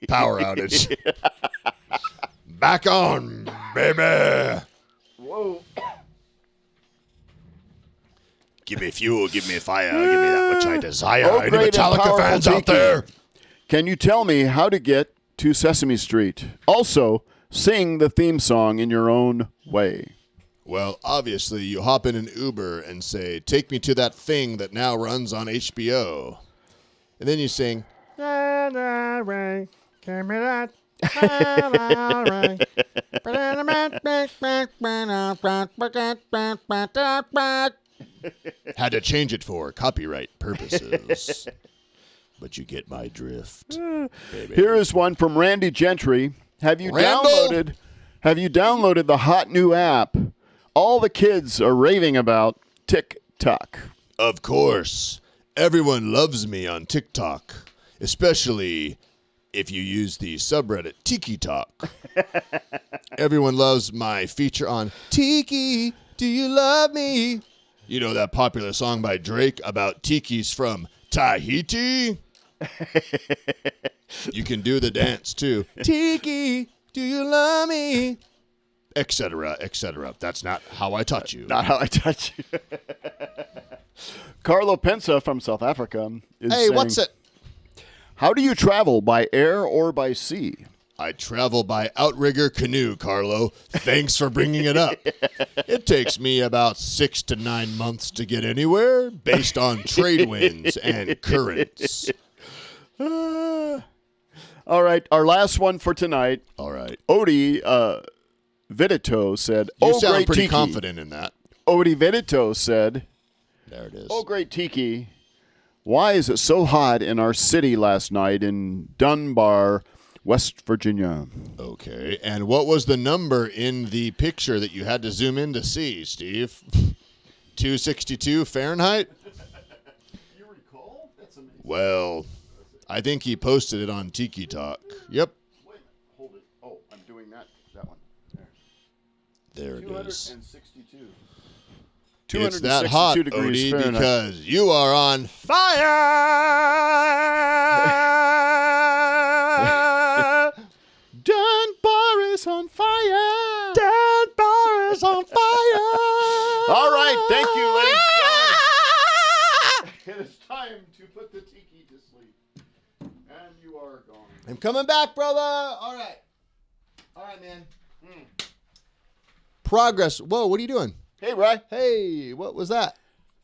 Power outage. Back on, baby. Whoa. Give me fuel, give me fire, give me that which I desire. Oh, Any great and Metallica powerful fans out Tiki. there? Can you tell me how to get to Sesame Street? Also, sing the theme song in your own way. Well, obviously, you hop in an Uber and say, take me to that thing that now runs on HBO. And then you sing, had to change it for copyright purposes. but you get my drift. Baby. Here is one from Randy Gentry. Have you Randall? downloaded the hot new app all the kids are raving about, TikTok? Of course. Everyone loves me on TikTok, especially if you use the subreddit Tiki Talk. Everyone loves my feature on Tiki, do you love me? You know that popular song by Drake about tikis from Tahiti? You can do the dance too. Tiki, do you love me? Etc., etc. That's not how I taught you. Not how I touch you. Carlo Pensa from South Africa is Hey, saying, what's it? how do you travel, by air or by sea? I travel by outrigger canoe, Carlo. Thanks for bringing it up. It takes me about 6 to 9 months to get anywhere based on trade winds and currents. All right, our last one for tonight. All right. Odie Vidito said, You "Oh, sound great pretty tiki." confident in that. Odie Vidito said, There it is. "Oh, great tiki. Why is it so hot in our city last night in Dunbar, West Virginia?" Okay. And what was the number in the picture that you had to zoom in to see, Steve? 262 Fahrenheit? You recall? That's amazing. Well, I think he posted it on Tiki Talk. Yep. Wait, hold it. Oh, I'm doing that one. There it is. 262. It's that hot, degrees Odie, Fahrenheit. because you are on fire. Dunbar is on fire. Dunbar is on fire. All right, thank you, ladies and gentlemen. It is time to put the tiki to sleep. And you are gone. I'm coming back, brother. All right, man. Progress. Whoa, what are you doing? Hey, Rye. Hey, what was that?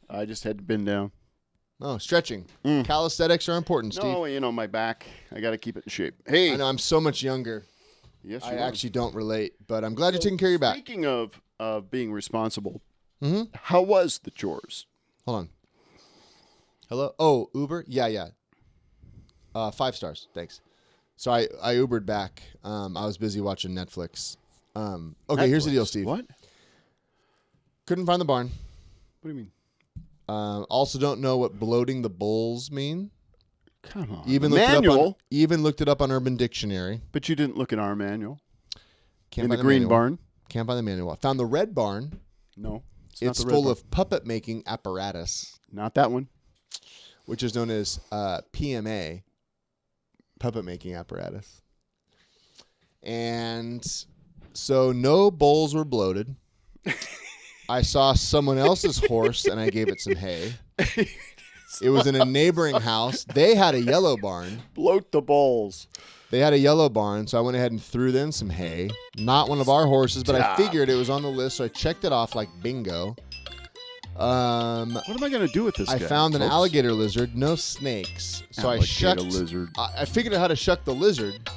I just had to bend down. Oh, stretching. Calisthenics are important, Steve. No, you know, my back. I got to keep it in shape. Hey. I know I'm so much younger. Yes, I you are. actually don't relate, but I'm glad you're taking care of your back. Speaking of being responsible, how was the chores? Hold on. Hello? Oh, Uber? Yeah. 5 stars. Thanks. So I Ubered back. I was busy watching Netflix. Okay, here's the deal, Steve. What? Couldn't find the barn. What do you mean? Also don't know what bloating the bulls mean. Come on. Even the manual. Looked it up on Urban Dictionary. But you didn't look in our manual. Can't In find the green manual. barn? Can't find the manual. I found the red barn. No. It's full of puppet making apparatus, Not that one. which is known as PMA, puppet making apparatus. And so no bulls were bloated. I saw someone else's horse and I gave it some hay. It was in a neighboring house. They had a yellow barn. Bloat the balls. They had a yellow barn, so I went ahead and threw them some hay. Not one of our horses, but I figured it was on the list, so I checked it off like bingo. What am I going to do with this I guy, found an folks? alligator lizard, no snakes. So I Alligator shucked. lizard. I figured out how to shuck the lizard.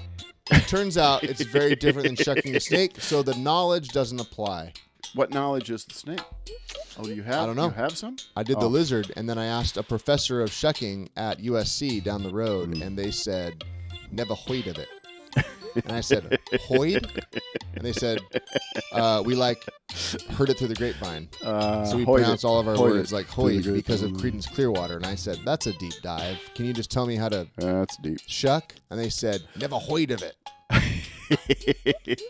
It turns out it's very different than shucking a snake, so the knowledge doesn't apply. What knowledge is the snake? Oh, do you have? I don't know. You have some? I did Oh. the lizard, and then I asked a professor of shucking at USC down the road, and they said, never heard of it. And I said, Hoyd? And they said, we heard it through the grapevine. So we Hoyd pronounce it. all of our Hoyd words it like through the Hoyd because of grapevine. Creedence Clearwater. And I said, that's a deep dive. Can you just tell me how to That's deep. shuck? And they said, never heard of it.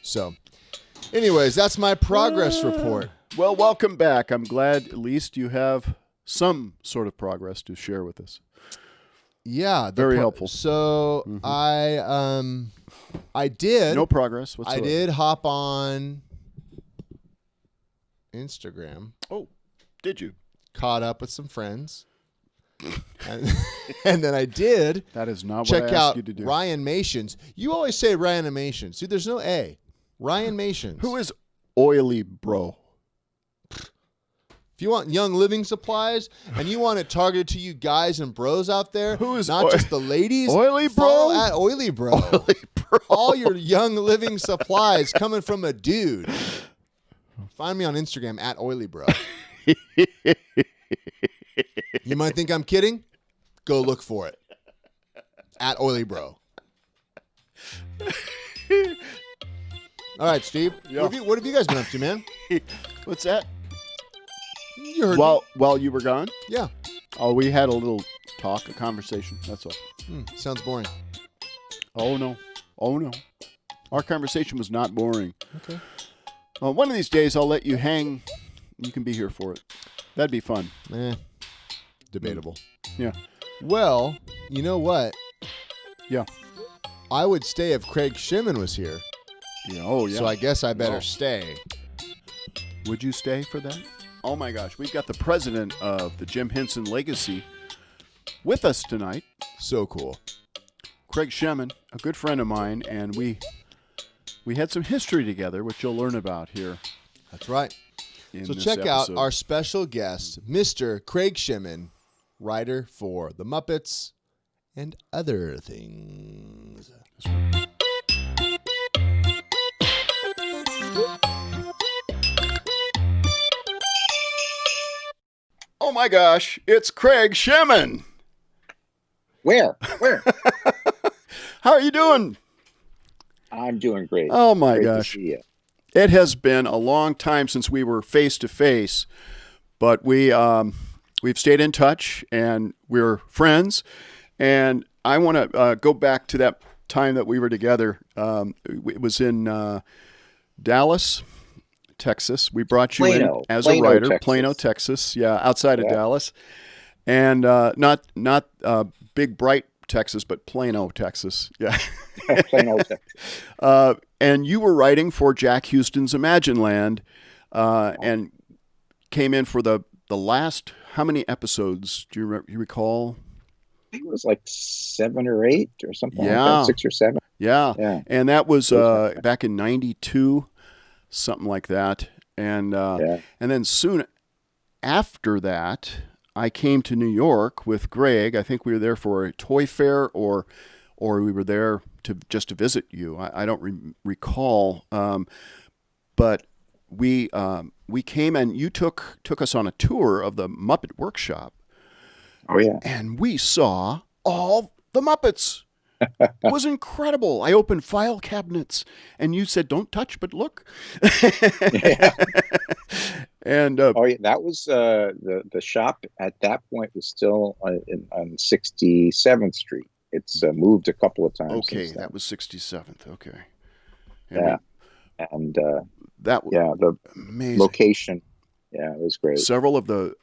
So, anyways, that's my progress report. Well, welcome back. I'm glad at least you have some sort of progress to share with us. Yeah. Very helpful. So I did. No progress whatsoever. I did hop on Instagram. Oh, did you? Caught up with some friends. and then I did That is not what check I asked out you to do. Ryan Mations. You always say Ryan Mations. Dude, there's no A. Ryan Mations. Who is Oily Bro? If you want young living supplies and you want it targeted to you guys and bros out there, Who is not just the ladies, Oily Bro? follow at Oily Bro. Oily Bro. All your young living supplies coming from a dude. Find me on Instagram at Oily Bro. You might think I'm kidding? Go look for it. At Oily Bro. All right, Steve. Yeah. What have you guys been up to, man? What's that? You heard me. While you were gone? Yeah. Oh, we had a little talk, a conversation. That's all. Sounds boring. Oh, no. Our conversation was not boring. Okay. One of these days, I'll let you hang. You can be here for it. That'd be fun. Debatable. Yeah. Well, you know what? Yeah. I would stay if Craig Shemin was here. Yeah. Oh, yeah. So I guess I better Oh. stay. Would you stay for that? Oh, my gosh. We've got the president of the Jim Henson Legacy with us tonight. So cool. Craig Shemin, a good friend of mine, and we had some history together, which you'll learn about here. That's right. In So this check out episode. our special guest, Mr. Craig Shemin, writer for The Muppets and other things. Oh my gosh, it's Craig Shemin. Where? How are you doing? I'm doing great. Oh my Great gosh. to see you. It has been a long time since we were face to face, but we've stayed in touch and we're friends. And I want to go back to that time that we were together. It was in Dallas, Texas. We brought you Plano. in as Plano, a writer, Texas. Plano, Texas. Yeah, outside of Dallas, and not big bright Texas, but Plano, Texas. Yeah. Plano, Texas. And you were writing for Jack Houston's Imagineland, and came in for the last. How many episodes do you recall? I think it was like 7 or 8 or something like Yeah. that, 6 or 7. Yeah. Yeah. And that was back in '92, something like that. And and then soon after that, I came to New York with Greg. I think we were there for a toy fair, or we were there to visit you. I don't recall, but we came and you took us on a tour of the Muppet Workshop. Oh, yeah. And we saw all the Muppets. It was incredible. I opened file cabinets, and you said, "Don't touch, but look." And Oh, yeah. That was the shop at that point was still on 67th Street. It's moved a couple of times. okay, since then. that was 67th. Okay. Yeah. And that was the amazing. location. Yeah, it was great. Several of the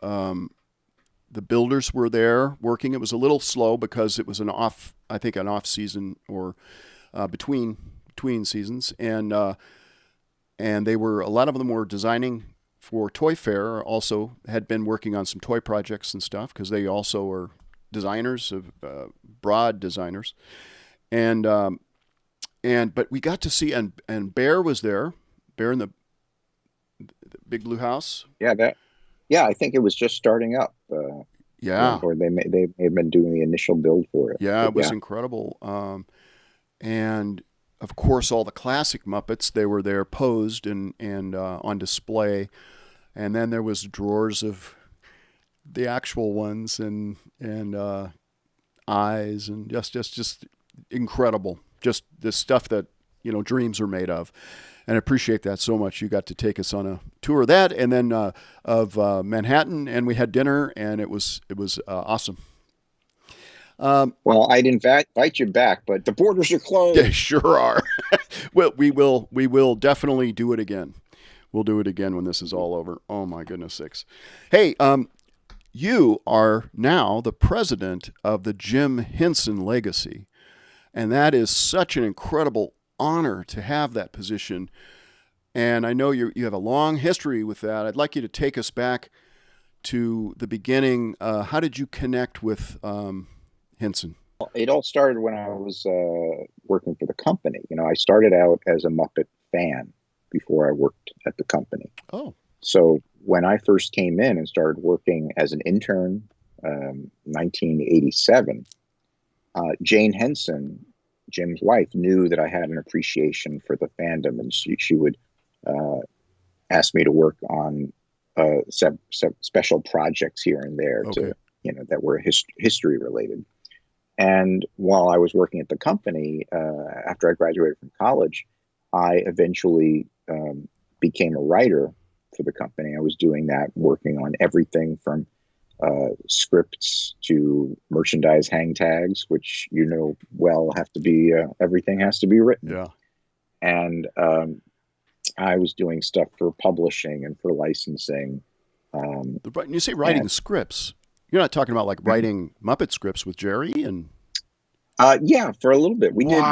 builders were there working. It was a little slow because it was an off season or between seasons, and they were, a lot of them were designing for Toy Fair. Also had been working on some toy projects and stuff because they also are designers of broad designers, and but we got to see and Bear was there. Bear in the Big Blue House. Yeah, I think it was just starting up. Yeah. Or they may have been doing the initial build for it. Yeah, But it was incredible. And of course, all the classic Muppets, they were there posed and on display. And then there was drawers of the actual ones and eyes and just incredible. Just the stuff that, dreams are made of. And I appreciate that so much. You got to take us on a tour of that, and then of Manhattan, and we had dinner, and it was awesome. Well, I'd invite you back, but the borders are closed. They sure are. Well, we will definitely do it again. We'll do it again when this is all over. Oh my goodness sakes! Hey, you are now the president of the Jim Henson Legacy, and that is such an incredible honor to have that position. And I know you have a long history with that. I'd like you to take us back to the beginning. How did you connect with Henson? It all started when I was working for the company. I started out as a Muppet fan before I worked at the company. Oh. So when I first came in and started working as an intern, 1987, Jane Henson, Jim's wife, knew that I had an appreciation for the fandom, and she would ask me to work on special projects here and there Okay. that were history related. And while I was working at the company, after I graduated from college, I eventually became a writer for the company. I was doing that, working on everything from scripts to merchandise hang tags, which have to be everything has to be written. Yeah. And I was doing stuff for publishing and for licensing. You say writing scripts. You're not talking about like writing Muppet scripts with Jerry and. Yeah, for a little bit we did.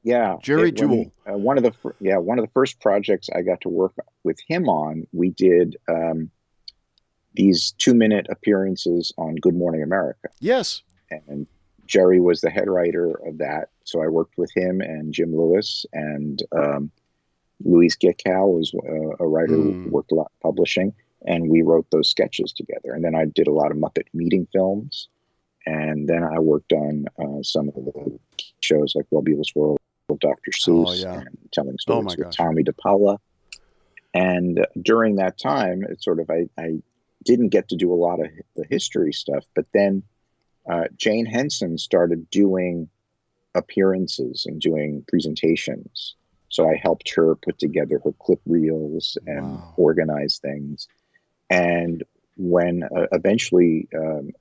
Yeah, Jerry Jewell. One of the first projects I got to work with him on, we did these 2-minute appearances on Good Morning America. Yes. And Jerry was the head writer of that. So I worked with him and Jim Lewis, and Louise Gitkow was a writer who worked a lot in publishing, and we wrote those sketches together. And then I did a lot of Muppet meeting films. And then I worked on some of the shows like Wubulus World of Dr. Seuss and Telling Stories with Tommy DePaula. And during that time, it's sort of I didn't get to do a lot of the history stuff, but then Jane Henson started doing appearances and doing presentations. So I helped her put together her clip reels and organize things. And when eventually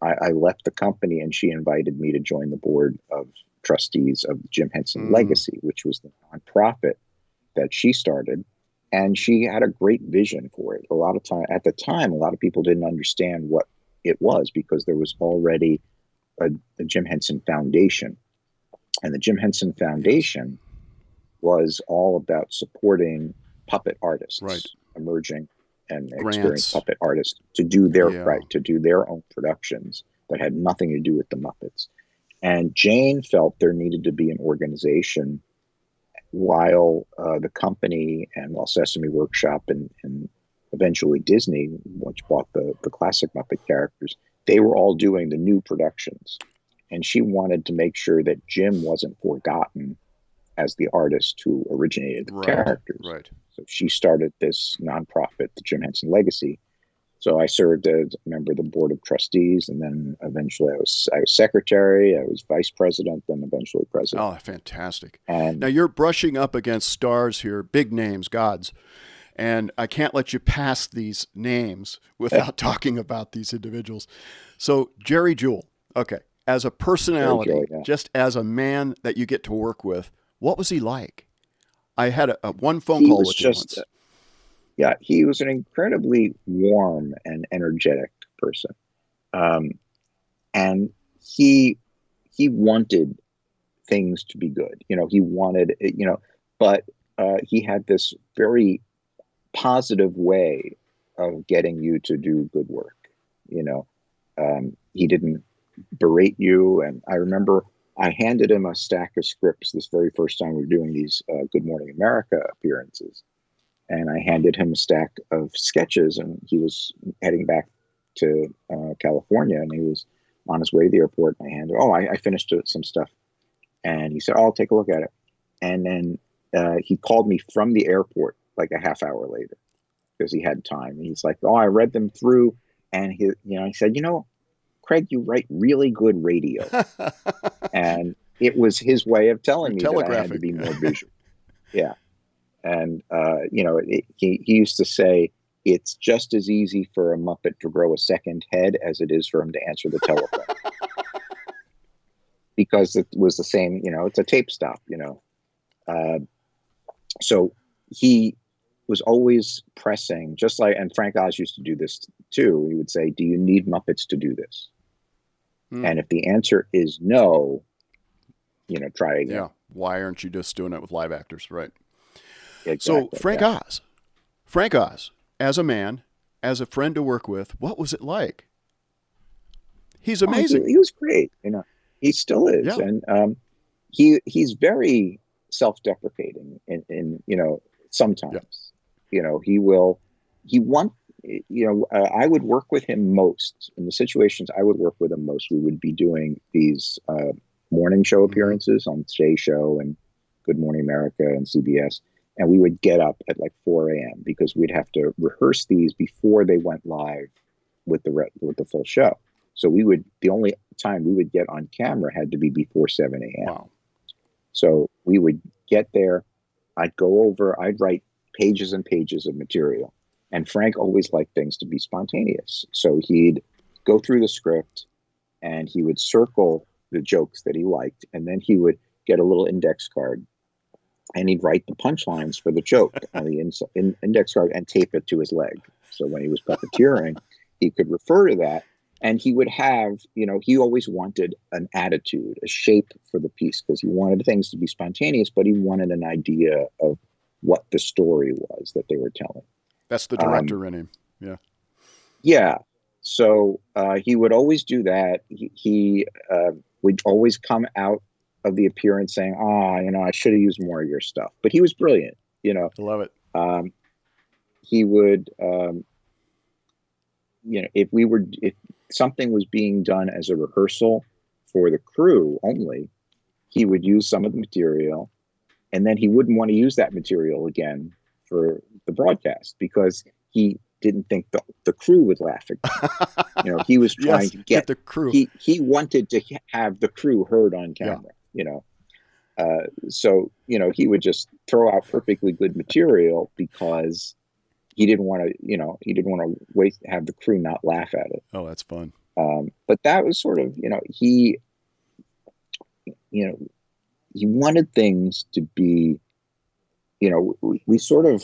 I left the company, and she invited me to join the board of trustees of Jim Henson Legacy, which was the nonprofit that she started. And she had a great vision for it. At the time, a lot of people didn't understand what it was, because there was already a Jim Henson Foundation. And the Jim Henson Foundation was all about supporting puppet artists, emerging and experienced puppet artists, to do their own productions that had nothing to do with the Muppets. And Jane felt there needed to be an organization while the company and while Sesame Workshop and eventually Disney, which bought the classic Muppet characters, they were all doing the new productions. And she wanted to make sure that Jim wasn't forgotten as the artist who originated the characters. Right. So she started this nonprofit, the Jim Henson Legacy. So I served as a member of the board of trustees, and then eventually I was secretary, I was vice president, then eventually president. Oh, fantastic. And now you're brushing up against stars here, big names, gods. And I can't let you pass these names without talking about these individuals. So Jerry Jewell, okay, as a personality, just as a man that you get to work with, what was he like? I had one phone call with him once. Yeah, he was an incredibly warm and energetic person. And he wanted things to be good. He wanted, but he had this very positive way of getting you to do good work. He didn't berate you. And I remember I handed him a stack of scripts this very first time we were doing these Good Morning America appearances. And I handed him a stack of sketches, and he was heading back to California, and he was on his way to the airport. And I finished some stuff. And he said, I'll take a look at it. And then he called me from the airport like a half hour later because he had time. And he's like, I read them through. And he said, Craig, you write really good radio. And it was his way of telling me that I had to be more visual. Yeah. And, he used to say, it's just as easy for a Muppet to grow a second head as it is for him to answer the telephone. Because it was the same, it's a tape stop, So he was always pressing, just like, and Frank Oz used to do this too. He would say, do you need Muppets to do this? And if the answer is no, try again. Yeah. Why aren't you just doing it with live actors? Right. Exactly, so Frank Oz, as a man, as a friend to work with, what was it like? He's amazing. He was great. He still is. Yeah. And he's very self-deprecating in sometimes, I would work with him most in the situations I would work with him most. We would be doing these morning show appearances on Today Show and Good Morning America and CBS. And we would get up at like 4 a.m. because we'd have to rehearse these before they went live with the full show. So the only time we would get on camera had to be before 7 a.m. Wow. So we would get there. I'd write pages and pages of material. And Frank always liked things to be spontaneous. So he'd go through the script and he would circle the jokes that he liked. And then he would get a little index card and he'd write the punchlines for the joke on the index card and tape it to his leg. So when he was puppeteering, he could refer to that. And he would have, he always wanted an attitude, a shape for the piece, because he wanted things to be spontaneous, but he wanted an idea of what the story was that they were telling. That's the director in him. Yeah. Yeah. So he would always do that. He would always come out of the appearance saying, I should have used more of your stuff. But he was brilliant, I love it. He would, if something was being done as a rehearsal for the crew only, he would use some of the material, and then he wouldn't want to use that material again for the broadcast because he didn't think the crew would laugh at him. He was trying to get the crew. He wanted to have the crew heard on camera. So he would just throw out perfectly good material because he didn't want to have the crew not laugh at it. Oh, that's fun. But that was sort of, he wanted things to be, we sort of,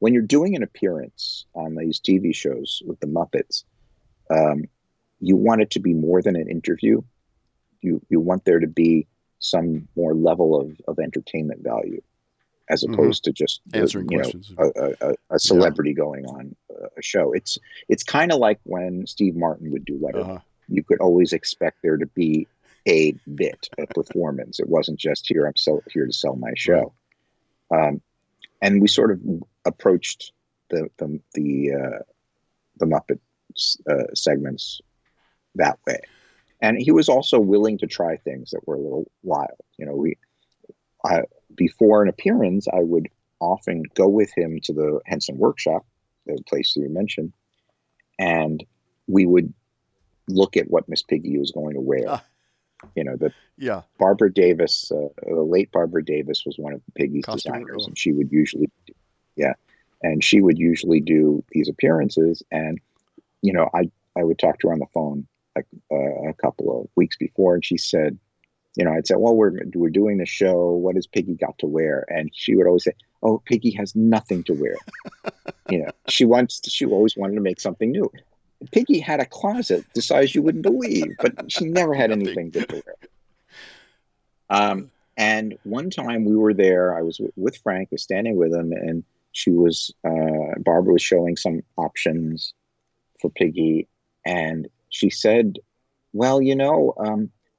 when you're doing an appearance on these TV shows with the Muppets, you want it to be more than an interview. You want there to be some more level of entertainment value, as opposed to just answering questions. A celebrity going on a show. It's kind of like when Steve Martin would do Letterman. You could always expect there to be a bit, a performance. It wasn't just here to sell my show. And we sort of approached the Muppet segments that way. And he was also willing to try things that were a little wild. Before an appearance, I would often go with him to the Henson Workshop, the place that you mentioned, and we would look at what Miss Piggy was going to wear. Barbara Davis, the late Barbara Davis, was one of Piggy's designers, and she would usually, do these appearances. And I would talk to her on the phone like a couple of weeks before, and she said, I'd say, well, we're doing the show. What has Piggy got to wear? And she would always say, oh, Piggy has nothing to wear. She always wanted to make something new. Piggy had a closet the size you wouldn't believe, but she never had anything to wear. And one time we were there, I was with Frank, was standing with him, and Barbara was showing some options for Piggy. And she said, well,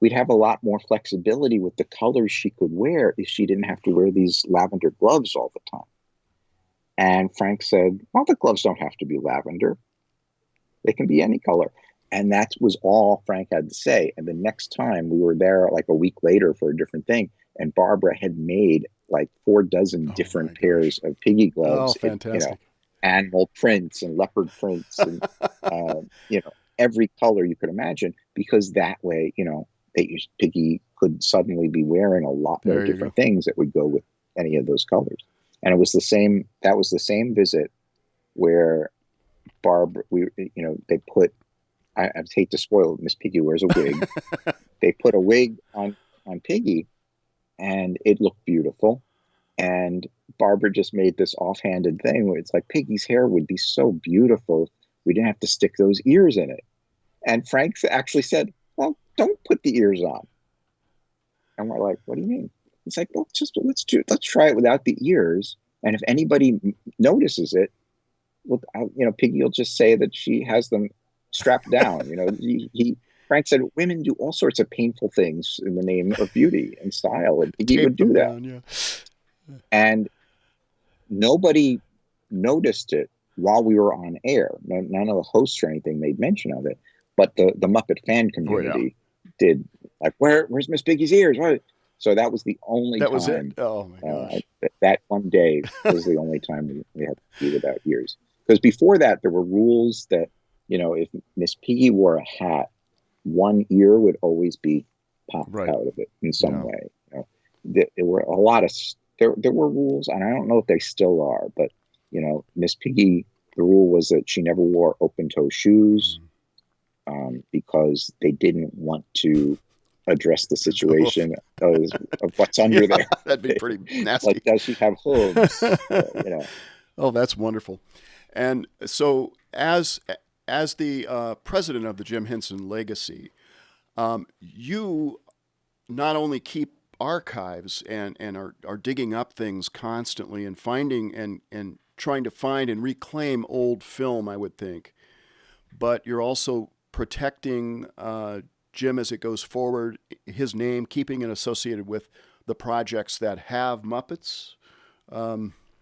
we'd have a lot more flexibility with the colors she could wear if she didn't have to wear these lavender gloves all the time. And Frank said, well, the gloves don't have to be lavender. They can be any color. And that was all Frank had to say. And the next time we were there like a week later for a different thing, and Barbara had made like 4 dozen different pairs of Piggy gloves. Oh, fantastic. Animal prints and leopard prints and, every color you could imagine, because that way, Piggy could suddenly be wearing a lot more different things that would go with any of those colors. And it was that was the same visit where Barbara, they put, I hate to spoil it, Miss Piggy wears a wig. They put a wig on Piggy and it looked beautiful. And Barbara just made this offhanded thing where it's like, Piggy's hair would be so beautiful. We didn't have to stick those ears in it. And Frank actually said, well, don't put the ears on. And we're like, what do you mean? It's like, well, let's try it without the ears. And if anybody notices it, well, Piggy will just say that she has them strapped down. Frank said, women do all sorts of painful things in the name of beauty and style. And Piggy would do that. And nobody noticed it while we were on air. None of the hosts or anything made mention of it. But the Muppet fan community did. Like, where's Miss Piggy's ears? What? So that was the only time. That was it? Oh, my gosh. That one day was the only time we had to do without ears. Because before that, there were rules that, if Miss Piggy wore a hat, one ear would always be popped Right. out of it in some Yeah. way. There were a lot of there were rules, and I don't know if they still are, but Miss Piggy, the rule was that she never wore open-toe shoes because they didn't want to address the situation of what's under there. That'd be pretty nasty. Like, does she have hooves? Oh, that's wonderful. And so, as the president of the Jim Henson Legacy, you not only keep archives and are digging up things constantly and finding and trying to find and reclaim old film, I would think, but you're also protecting Jim as it goes forward, his name, keeping it associated with the projects that have Muppets.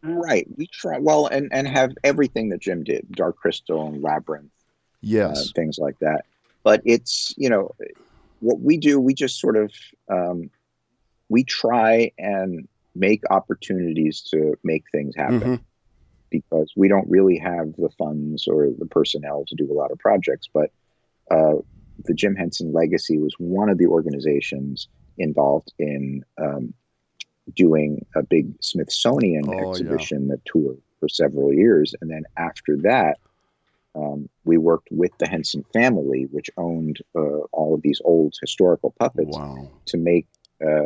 Right. We try and have everything that Jim did, Dark Crystal and Labyrinth, Yes. things like that. But it's what we do. We just sort of we try and make opportunities to make things happen because we don't really have the funds or the personnel to do a lot of projects. But the Jim Henson Legacy was one of the organizations involved in doing a big Smithsonian exhibition that toured for several years. And then after that, we worked with the Henson family, which owned all of these old historical puppets, to make,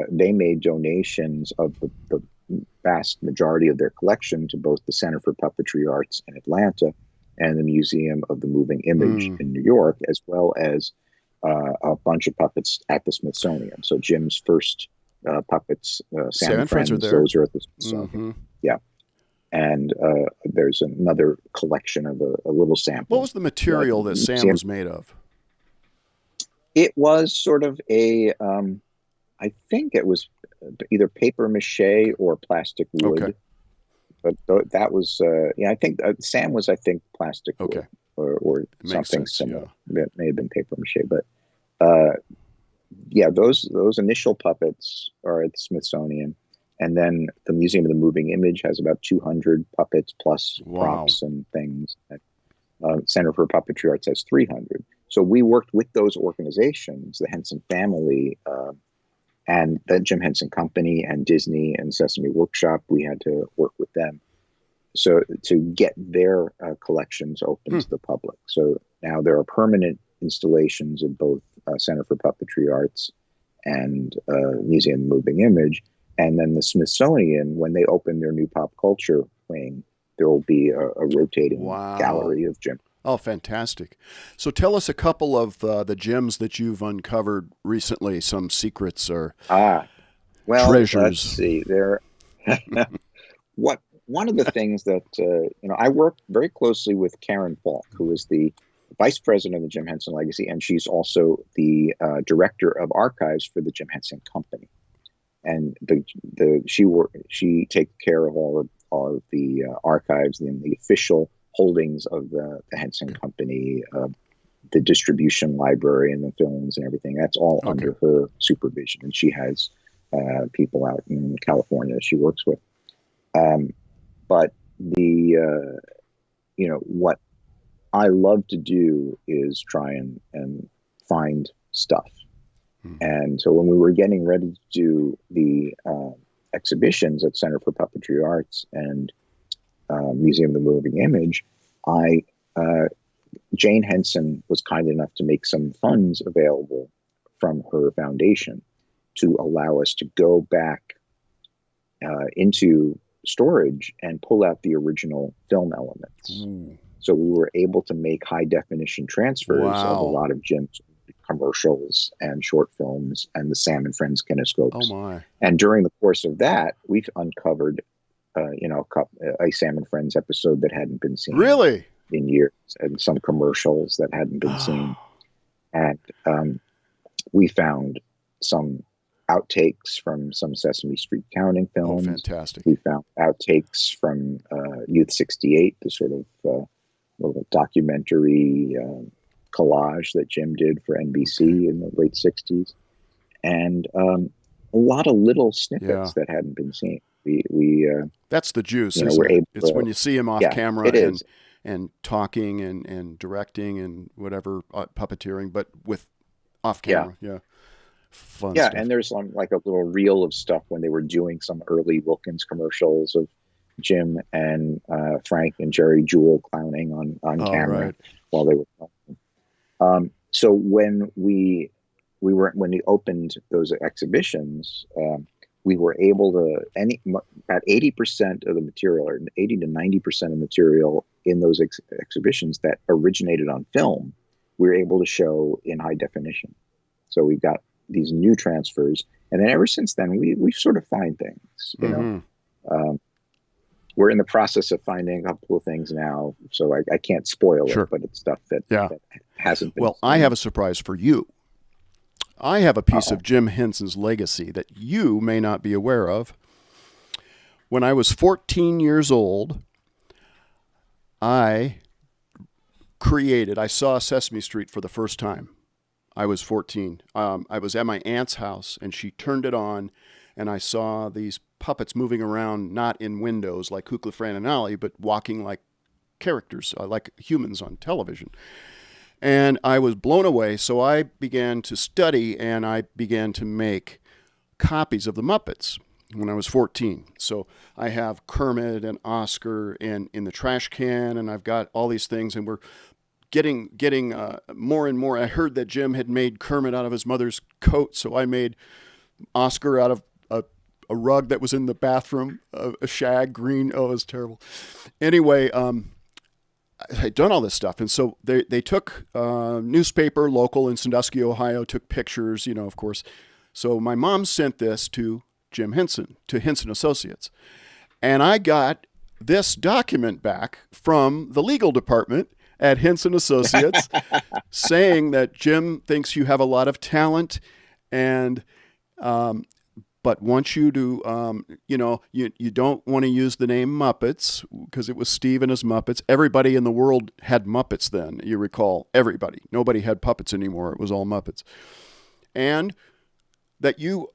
they made donations of the vast majority of their collection to both the Center for Puppetry Arts in Atlanta and the Museum of the Moving Image in New York, as well as a bunch of puppets at the Smithsonian. So Jim's first puppets, Sam and Friends, are there. those are at the Smithsonian. Yeah. And there's another collection of a little sample. What was the material that Sam was made of? It was sort of a, I think it was either paper mache or plastic wood. Okay. But that was, I think Sam was, plastic wood or something sense, similar. That may have been paper mache. But those initial puppets are at the Smithsonian. And then the Museum of the Moving Image has about 200 puppets plus props and things. Center for Puppetry Arts has 300. So we worked with those organizations, the Henson family, and the Jim Henson Company and Disney and Sesame Workshop. We had to work with them so to get their collections open to the public. So now there are permanent installations in both Center for Puppetry Arts and Museum of the Moving Image. And then the Smithsonian, when they open their new pop culture wing, there will be a rotating gallery of Jim. Oh, fantastic. So tell us a couple of the gems that you've uncovered recently, some secrets or treasures. Let's see. One of the things that, I worked very closely with Karen Falk, who is the vice president of the Jim Henson Legacy, and she's also the director of archives for the Jim Henson Company. And she takes care of all of the archives and the official holdings of the Henson Company, the distribution library and the films and everything. That's all under her supervision. And she has people out in California that she works with. But what I love to do is try and find stuff. And so when we were getting ready to do the exhibitions at Center for Puppetry Arts and Museum of the Moving Image, Jane Henson was kind enough to make some funds available from her foundation to allow us to go back into storage and pull out the original film elements. So we were able to make high definition transfers of a lot of Jim's commercials and short films and the Sam and Friends kinescopes. Oh my! And during the course of that, we've uncovered, a Sam and Friends episode that hadn't been seen in years, and some commercials that hadn't been seen. And we found some outtakes from some Sesame Street counting films. Oh, fantastic! We found outtakes from Youth 68, the sort of little documentary collage that Jim did for NBC in the late 60s, and a lot of little snippets that hadn't been seen. We that's the juice. It's when you see him off camera and talking and directing and whatever puppeteering, but with off camera. Yeah. Fun Yeah, stuff. and there's like a little reel of stuff when they were doing some early Wilkins commercials of Jim and Frank and Jerry Jewell clowning on camera right. while they were filming. So when we opened those exhibitions, we were able to about 80% of the material, or 80 to 90% of material in those exhibitions that originated on film, we were able to show in high definition. So we got these new transfers, and then ever since then we sort of find things. You know, we're in the process of finding a couple of things now, so I can't spoil it, but it's stuff that hasn't been. Well, I have a surprise for you. I have a piece of Jim Henson's legacy that you may not be aware of. When I was 14 years old, I saw Sesame Street for the first time. I was 14. I was at my aunt's house, and she turned it on, and I saw these puppets moving around, not in windows like Kukla, Fran, and Ollie, but walking like characters, like humans on television. And I was blown away, so I began to study, and I began to make copies of the Muppets when I was 14. So I have Kermit and Oscar in the trash can, and I've got all these things, and we're getting more and more. I heard that Jim had made Kermit out of his mother's coat, so I made Oscar out of a rug that was in the bathroom, a shag green. Oh, it was terrible. Anyway, I'd done all this stuff, and so they took newspaper local in Sandusky, Ohio, took pictures, of course. So my mom sent this to Jim Henson, to Henson Associates, and I got this document back from the legal department at Henson Associates saying that Jim thinks you have a lot of talent, and but wants you to, you don't want to use the name Muppets because it was Steve and his Muppets. Everybody in the world had Muppets then, you recall. Everybody. Nobody had puppets anymore. It was all Muppets. And that you,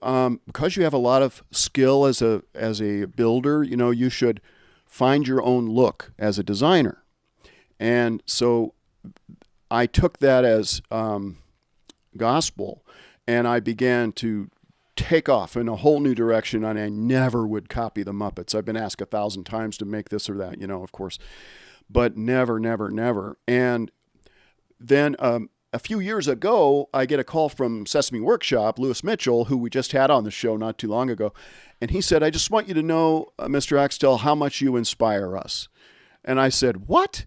because you have a lot of skill as a builder, you should find your own look as a designer. And so I took that as gospel, and I began to take off in a whole new direction, and I never would copy the Muppets. I've been asked 1,000 times to make this or that, of course, but never. And then a few years ago, I get a call from Sesame Workshop, Louis Mitchell, who we just had on the show not too long ago, and he said, "I just want you to know, Mr. Axtell, how much you inspire us." And I said, "What?"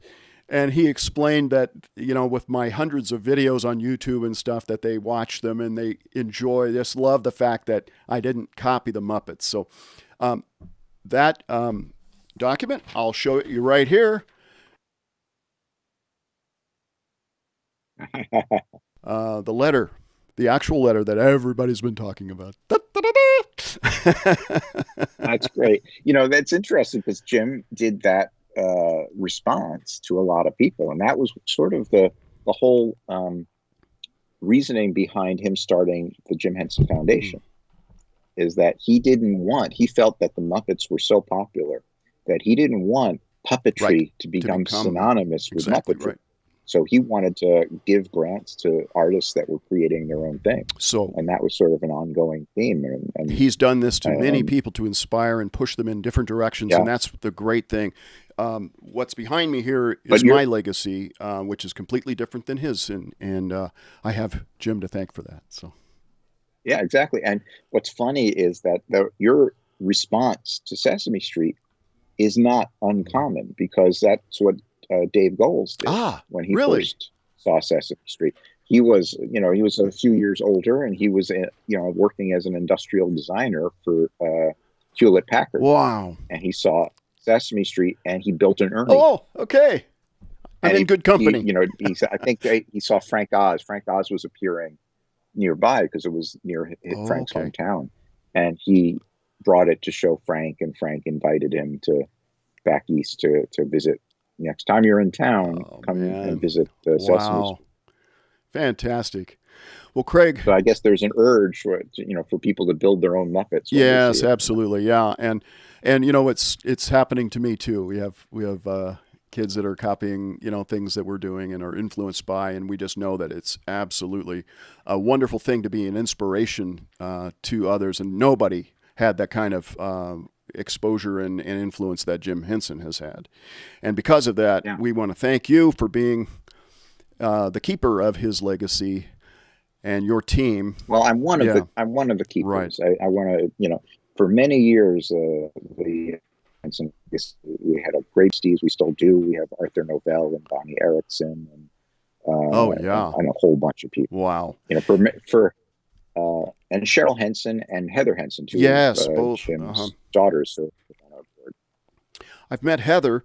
And he explained that, with my hundreds of videos on YouTube and stuff, that they watch them and they just love the fact that I didn't copy the Muppets. So that document, I'll show it you right here. The letter, the actual letter that everybody's been talking about. That's great. That's interesting because Jim did that response to a lot of people, and that was sort of the whole reasoning behind him starting the Jim Henson Foundation, is that he felt that the Muppets were so popular that he didn't want puppetry to become synonymous with Muppetry. Right. So he wanted to give grants to artists that were creating their own thing. And that was sort of an ongoing theme. And he's done this to many people to inspire and push them in different directions, and that's the great thing. What's behind me here is my legacy, which is completely different than his, and I have Jim to thank for that. So, yeah, exactly. And what's funny is that your response to Sesame Street is not uncommon, because that's what Dave Goelz did when he first saw Sesame Street. He was a few years older, and he was working as an industrial designer for Hewlett Packard. Wow! And he saw Sesame Street, and he built an Ernie. Oh, okay. I'm in good company. I think he saw Frank Oz. Frank Oz was appearing nearby because it was near Frank's hometown, and he brought it to show Frank, and Frank invited him back east to visit. Next time you're in town, come and visit Sesame Street. Fantastic. Well, Craig. So I guess there's an urge for people to build their own Muppets. Yes, absolutely. Yeah. And it's happening to me too. We have kids that are copying, things that we're doing and are influenced by, and we just know that it's absolutely a wonderful thing to be an inspiration to others, and nobody had that kind of exposure and influence that Jim Henson has had. And because of that, we want to thank you for being the keeper of his legacy and your team. Well, I'm one of the keepers. Right. I want to, for many years, the Henson, we had a great Steves. We still do. We have Arthur Novell and Bonnie Erickson and and a whole bunch of people. Wow. And Cheryl Henson and Heather Henson too. Yes, both Jim's daughters. So on our board. I've met Heather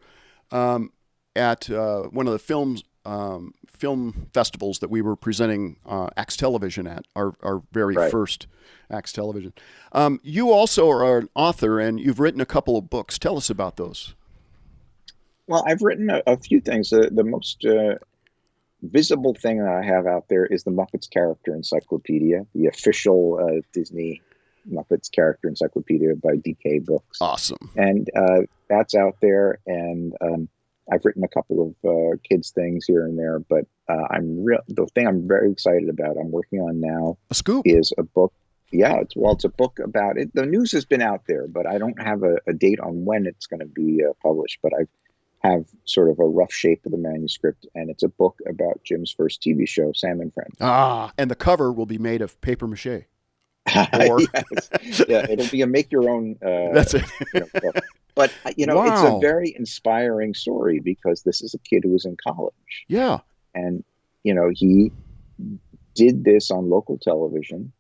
at one of the film festivals that we were presenting Axe Television at, our very first Axe Television. You also are an author, and you've written a couple of books. Tell us about those. Well, I've written a few things. The most visible thing that I have out there is the Muppets Character Encyclopedia, the official Disney Muppets Character Encyclopedia by DK Books. Awesome. And that's out there, and I've written a couple of kids things here and there, but the thing I'm very excited about, I'm working on now, is a book. Yeah, it's a book about it. The news has been out there, but I don't have a date on when it's going to be published. But I have sort of a rough shape of the manuscript, and it's a book about Jim's first TV show, Sam and Friends. And the cover will be made of paper mache. Yes. Yeah, it'll be a make your own. That's it. Book. But it's a very inspiring story because this is a kid who was in college. Yeah, and he did this on local television,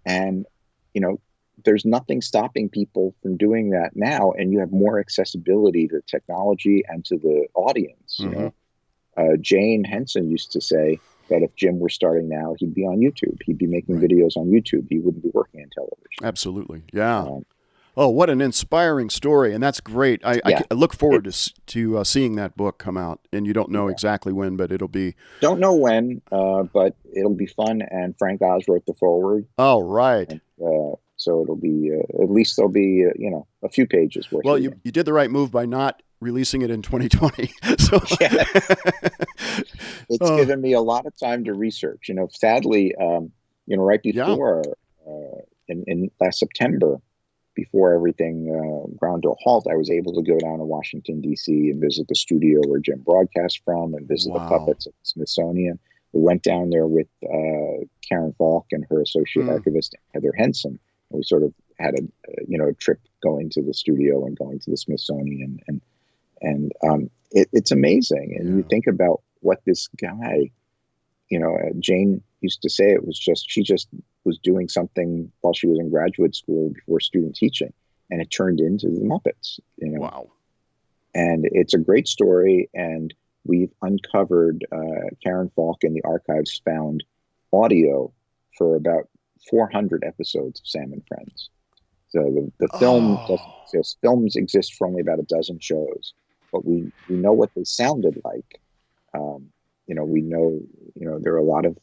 and there's nothing stopping people from doing that now, and you have more accessibility to technology and to the audience. Mm-hmm. Jane Henson used to say that if Jim were starting now, he'd be on YouTube. He'd be making videos on YouTube. He wouldn't be working in television. Absolutely. Yeah. What an inspiring story. And that's great. I look forward to seeing that book come out. And you don't know exactly when, but it'll be... Don't know when, but it'll be fun. And Frank Oz wrote the foreword. Oh, right. And, so it'll be, at least there'll be, a few pages worth. Well, you did the right move by not releasing it in 2020. So it's given me a lot of time to research. Sadly, right before in last September, before everything ground to a halt, I was able to go down to Washington, D.C. and visit the studio where Jim broadcast from and visit the puppets at the Smithsonian. We went down there with Karen Falk and her associate archivist, Heather Henson. And we sort of had a trip going to the studio and going to the Smithsonian. And it's amazing. And you think about what this guy, Jane used to say she just was doing something while she was in graduate school before student teaching, and it turned into the Muppets. Wow! And it's a great story, and we've uncovered. Karen Falk in the archives found audio for about 400 episodes of Sam and Friends. So the film doesn't exist. Films exist for only about a dozen shows, but we know what they sounded like. We know there are a lot of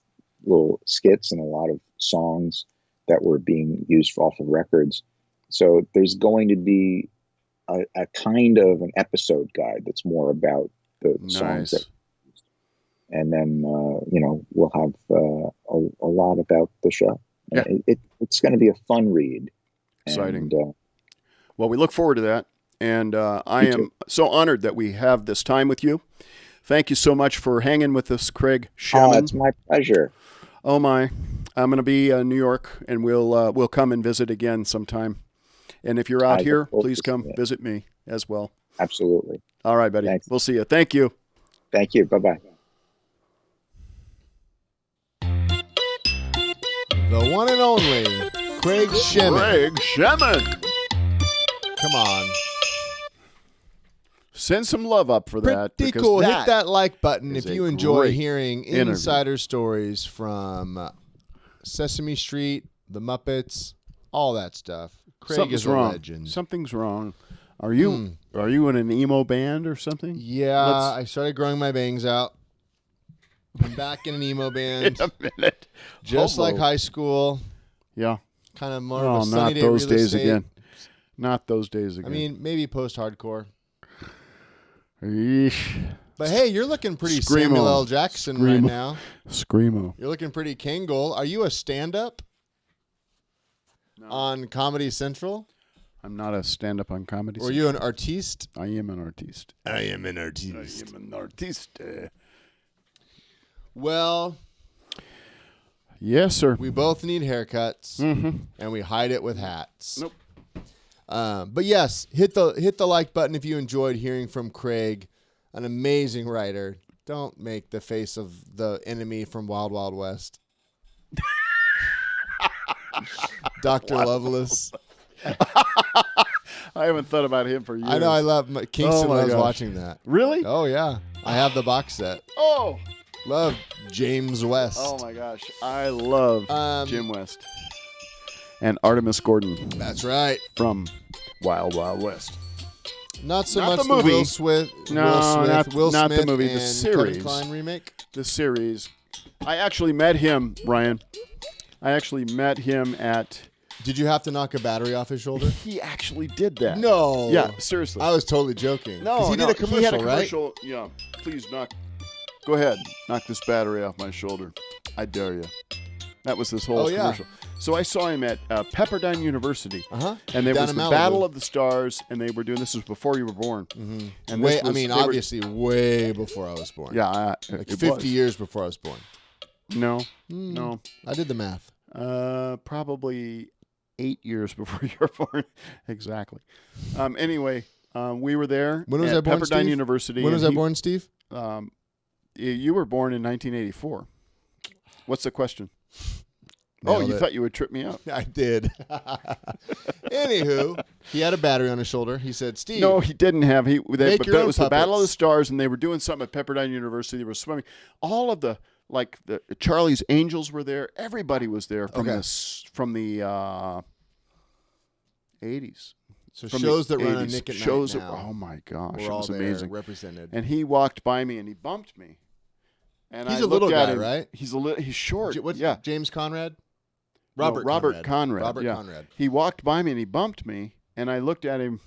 little skits and a lot of songs that were being used off of records. So there's going to be a kind of an episode guide that's more about the songs that, and then we'll have a lot about the show. Yeah. It's going to be a fun read. Exciting. Well, we look forward to that, and I am so honored that we have this time with you. Thank you so much for hanging with us, Craig Shemin. Oh, it's my pleasure. Oh my, I'm going to be in New York, and we'll come and visit again sometime. And if you're out here, please come visit me as well. Absolutely. All right, buddy. Thanks. We'll see you. Thank you. Thank you. Bye-bye. The one and only Craig Shemin. Craig Shemin. Come on. Send some love up for that. Pretty cool. Hit that like button if you enjoy great hearing insider stories from Sesame Street, the Muppets, all that stuff. Craig is a legend. Something's wrong. Are you in an emo band or something? Yeah, I started growing my bangs out. I'm back in an emo band. In a minute. Just like high school. Yeah. Kind of more of a sunny day not those real days estate. again. Not those days again. I mean, maybe post-hardcore. Yeesh. But hey, you're looking pretty Screamo. Samuel L. Jackson right now. Screamo. You're looking pretty Kangol. Are you a stand-up on Comedy Central? I'm not a stand-up on Comedy Or are Central. you an artiste? I am an artiste. I am an artiste. I am an artiste. Well, Yes, sir. we both need haircuts, and we hide it with hats. Nope. But yes, hit the like button if you enjoyed hearing from Craig, an amazing writer. Don't make the face of the enemy from Wild Wild West. Dr. Lovelace. I haven't thought about him for years. I know. I love Kingston. Oh my loves gosh. watching that. Really? Oh yeah, I have the box set. Oh. Love James West. Oh my gosh. I love Jim West. And Artemis Gordon That's right. from Wild Wild West. Not so Not much the movie. Will Smith. No, Will not the Smith movie, the and series. Kevin Kline remake. The series. I actually met him, Ryan. I actually met him at... Did you have to knock a battery off his shoulder? He actually did that. No. Yeah, seriously. I was totally joking. No, 'Cause he did a commercial, he had a right? commercial. Yeah, please go ahead, knock this battery off my shoulder. I dare you. That was this whole Oh, yeah. commercial. So I saw him at Pepperdine University, and there Down was in the Malibu. Battle of the Stars, and they were doing this was before you were born. And Way, this was, they were- obviously, way before I was born. yeah, like it 50 was. years before I was born. No, no, I did the math. probably 8 years before you were born. Exactly. Anyway, we were there. When was at I born, Pepperdine Steve? University. When was and I born, Steve? You were born in 1984. What's the question? Oh, Nailed you it. thought you would trip me up. I did. Anywho, he had a battery on his shoulder. He said, Steve. No, he didn't have. Make But your it own was the Battle of the puppets. Stars, and they were doing something at Pepperdine University. They were swimming. All of the Charlie's Angels were there. Everybody was there from Okay. from the 80s. So From shows the that run on 80s. Nick at Shows Night that- now. oh my gosh, We're it all was there amazing. represented. And he walked by me and he bumped me. And He's I a little looked at guy, him. right? He's short. What's yeah. James Conrad? No, Robert Conrad. Robert yeah. Conrad. He walked by me and he bumped me, and I looked at him.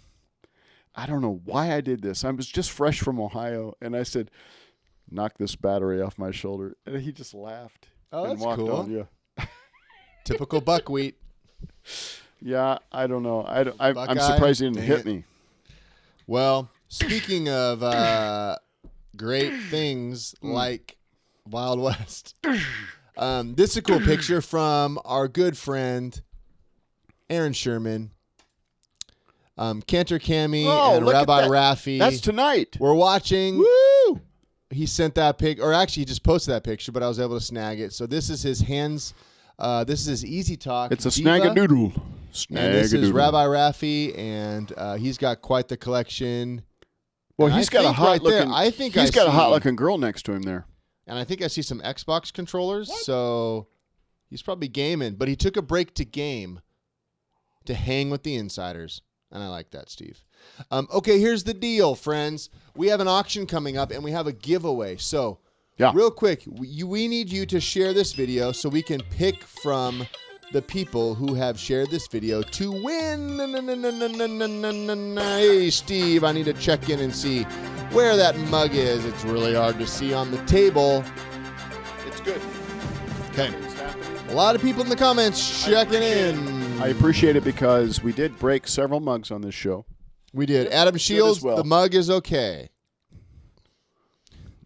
I don't know why I did this. I was just fresh from Ohio, and I said, "Knock this battery off my shoulder," and he just laughed Oh, and that's walked cool. on. Yeah, Typical buckwheat. yeah. I don't know. I'm Buckeye? surprised he didn't Dang hit it. me. Well, speaking of great things like Wild West, this is a cool picture from our good friend Aaron Sherman, Cantor Cami, Oh, and look at Rabbi that. Raffi. That's tonight. We're watching. Woo! He sent that pic, or actually, he just posted that picture, but I was able to snag it. So this is his hands. This is his Easy Talk. It's a Diva. snag-a-doodle. And this is Snag-a-doodle. Rabbi Raffi, and he's got quite the collection. Well, And he's I got a think hot right there- looking. I think he's I got a hot see- looking girl next to him there. And I think I see some Xbox controllers, so he's probably gaming. But he took a break to game, to hang with the insiders. And I like that, Steve. Okay, here's the deal, friends. We have an auction coming up, and we have a giveaway. So, real quick, we need you to share this video so we can pick from the people who have shared this video to win. Hey, Steve, I need to check in and see where that mug is. It's really hard to see on the table. It's good. Okay. A lot of people in the comments checking in. I appreciate it because we did break several mugs on this show. We did. Adam Shields, well. the mug is okay.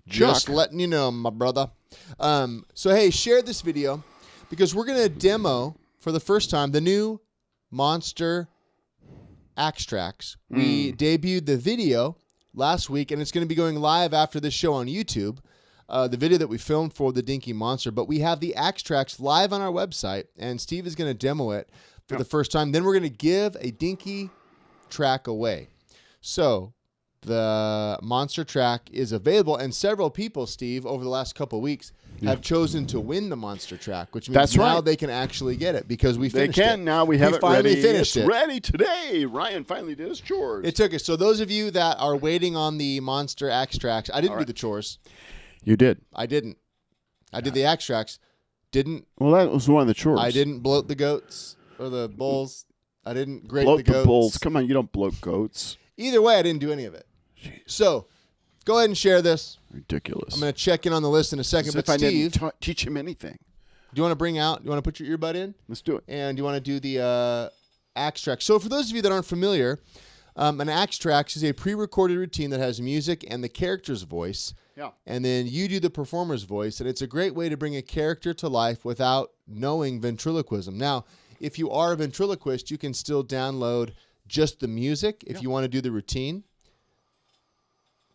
Just Chuck. letting you know, my brother. So, hey, share this video because we're going to demo for the first time the new Monster Axtrax. We debuted the video last week, and it's going to be going live after this show on YouTube. The video that we filmed for the Dinky Monster, but we have the Axtrax live on our website, and Steve is going to demo it for the first time. Then we're going to give a Dinky track away. So the Monster track is available, and several people, Steve, over the last couple of weeks have chosen to win the Monster track, which means That's now right. they can actually get it because we They finished it. can now. We have it finally ready. finished It's it. ready today. Ryan finally did his chores. It took us. So those of you that are waiting on the Monster Axtrax, I didn't do the chores. You did. I didn't. I did the Axtrax. Didn't. Well, that was one of the chores. I didn't bloat the goats or the bulls. I didn't grate bloat the the goats. bulls. Come on, you don't bloat goats. Either way, I didn't do any of it. So Go ahead and share this. Ridiculous. I'm going to check in on the list in a second. As But if I Steve, didn't teach him anything. do you want to put your earbud in? Let's do it. And do you want to do the Axtrax? So for those of you that aren't familiar, an Axtrax is a pre-recorded routine that has music and the character's voice. Yeah. And then you do the performer's voice, and it's a great way to bring a character to life without knowing ventriloquism. Now, if you are a ventriloquist, you can still download just the music if you want to do the routine.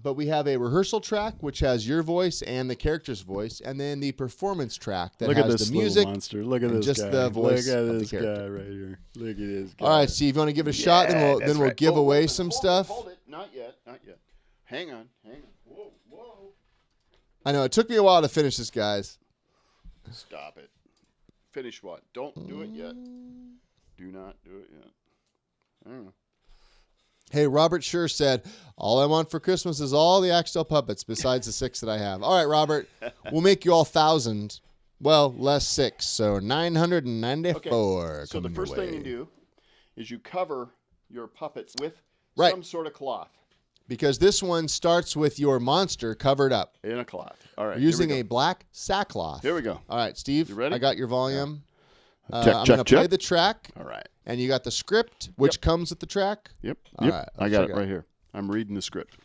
But we have a rehearsal track, which has your voice and the character's voice, and then the performance track that has the music. Monster. Look at and this just guy. the voice Look at of this the character. guy right here. Look at this guy. All right, Steve, you want to give it a shot? Then we'll give away some stuff. Hold it. Not yet. Hang on. Whoa. I know it took me a while to finish this, guys. Stop it. Finish what? Don't do it yet. Do not do it yet. I don't know. Hey, Robert Sure said, all I want for Christmas is all the Axtell puppets besides the 6 that I have. All right, Robert, we'll make you all 1,000. Well, less 6, so 994. Okay. So the first thing you do is you cover your puppet with Right. some sort of cloth. Because this one starts with your monster covered up. In a cloth. All right. We're using a black sackcloth. Here we go. All right, Steve, You ready? I got your volume. Check, I'm check, going to play check. the track. All right. And you got the script, which comes with the track? Yep. All Yep. right, I let's got check it it out. right here. I'm reading the script.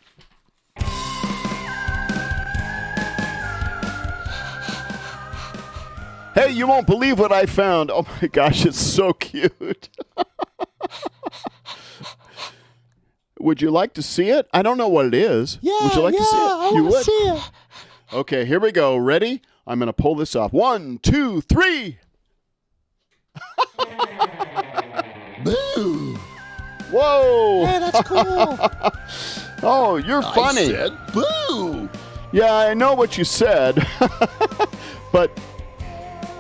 Hey, you won't believe what I found. Oh my gosh, it's so cute. Would you like to see it? I don't know what it is. Yeah, would you like to see it? I You want to would? see it. Okay, here we go. Ready? I'm going to pull this off. 1, 2, 3. Boo! Whoa! Hey, that's cool. Oh, you're funny. I said boo! Yeah, I know what you said. But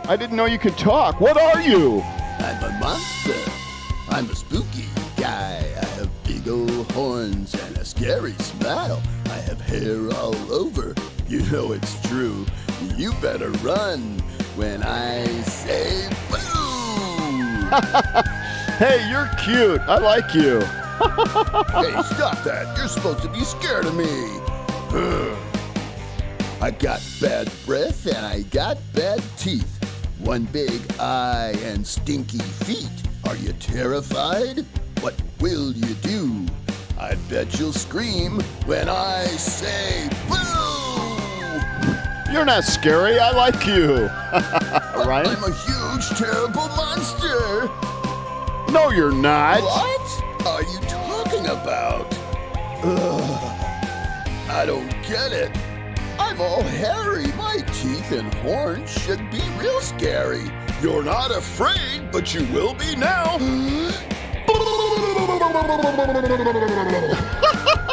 I didn't know you could talk. What are you? I'm a monster. I'm a spooky guy. I have big old horns and a scary smile. I have hair all over. You know it's true. You better run when I say boo! Hey, you're cute. I like you. Hey, stop that. You're supposed to be scared of me. I got bad breath and I got bad teeth. One big eye and stinky feet. Are you terrified? What will you do? I bet you'll scream when I say boo! You're not scary. I like you. But Right? I'm a huge, terrible monster. No, you're not. What are you talking about? Ugh, I don't get it. I'm all hairy. My teeth and horns should be real scary. You're not afraid, but you will be now.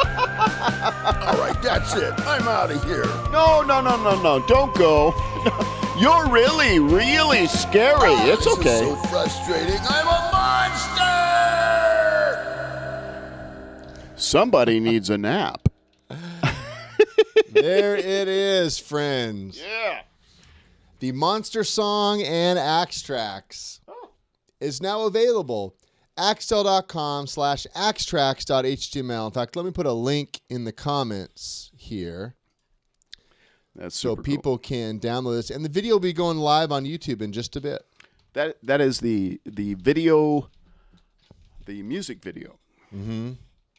All right, that's it. I'm out of here. No. Don't go. You're really, really scary. It's This okay. is so frustrating. I'm a monster. Somebody needs a nap. There it is, friends. Yeah. The Monster Song and Axtrax is now available. Axtell.com/axtrax.html. In fact, let me put a link in the comments here That's so super cool. people can download this. And the video will be going live on YouTube in just a bit. That is the video, the music video,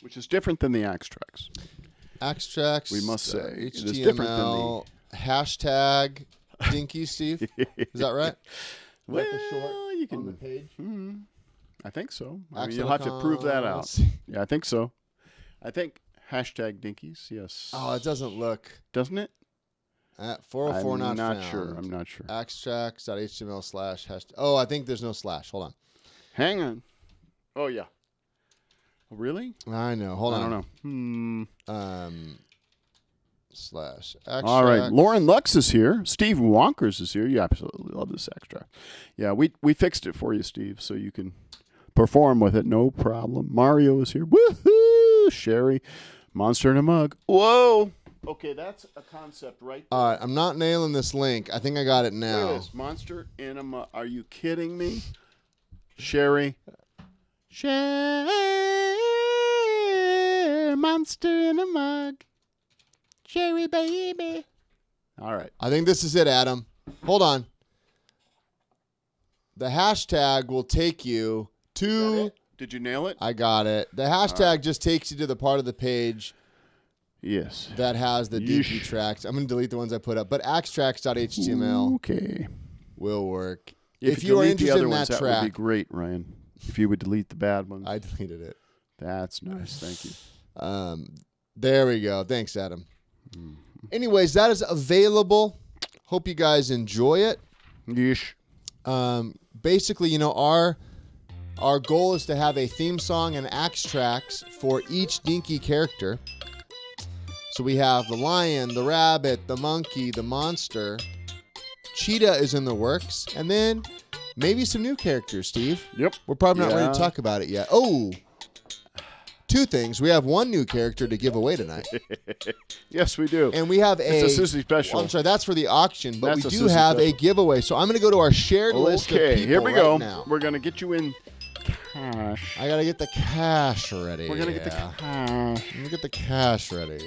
which is different than the Axtrax. Axtrax. We must say, HTML, it is different than the- hashtag Dinky, Steve. Is that right? Well, the short you can. on the page? I think so. I mean, Axtell you'll have to prove that let's out. see. Yeah, I think so. I think hashtag Dinkies. Yes. Oh, it doesn't look. Doesn't it? At 404 I'm not found. sure. I'm not sure. Axtrax.html/hashtag. Oh, I think there's no slash. Hold on. Hang on. Oh yeah. Oh, really? I know. Hold I on. don't know. Slash. All right. Axtrax. Lauren Lux is here. Steve Wonkers is here. You absolutely love this extract. Yeah, we fixed it for you, Steve, so you can perform with it. No problem. Mario is here. Woohoo! Sherry. Monster in a mug. Whoa. Okay, that's a concept right there. All right. I'm not nailing this link. I think I got it Look now. at this. Monster in a mug. Are you kidding me? Sherry. Share monster in a mug. Sherry baby. All right. I think this is it, Adam. Hold on. The hashtag will take you to... Did you nail it? I got it. The hashtag just takes you to the part of the page Yes. that has the Dinky tracks. I'm going to delete the ones I put up, but axtrax.html Okay. will work. If you are delete the interested other in ones, that that would be track, great, Ryan. If you would delete the bad ones. I deleted it. That's nice. Thank you. There we go. Thanks, Adam. Anyways, that is available. Hope you guys enjoy it. Yeesh. Basically, you know, our goal is to have a theme song and Axtrax for each Dinky character. So we have the lion, the rabbit, the monkey, the monster. Cheetah is in the works. And then maybe some new characters, Steve. Yep. We're probably not ready to talk about it yet. Oh, two things. We have one new character to give away tonight. Yes, we do. And we have It's a Suzi special. I'm sorry, that's for the auction, but That's we a do Suzi have special. a giveaway. So I'm going to go to our shared list of people here we right go. now. We're going to get you in cash. I got to get the cash ready. We're going to get the cash. Let me get the cash ready.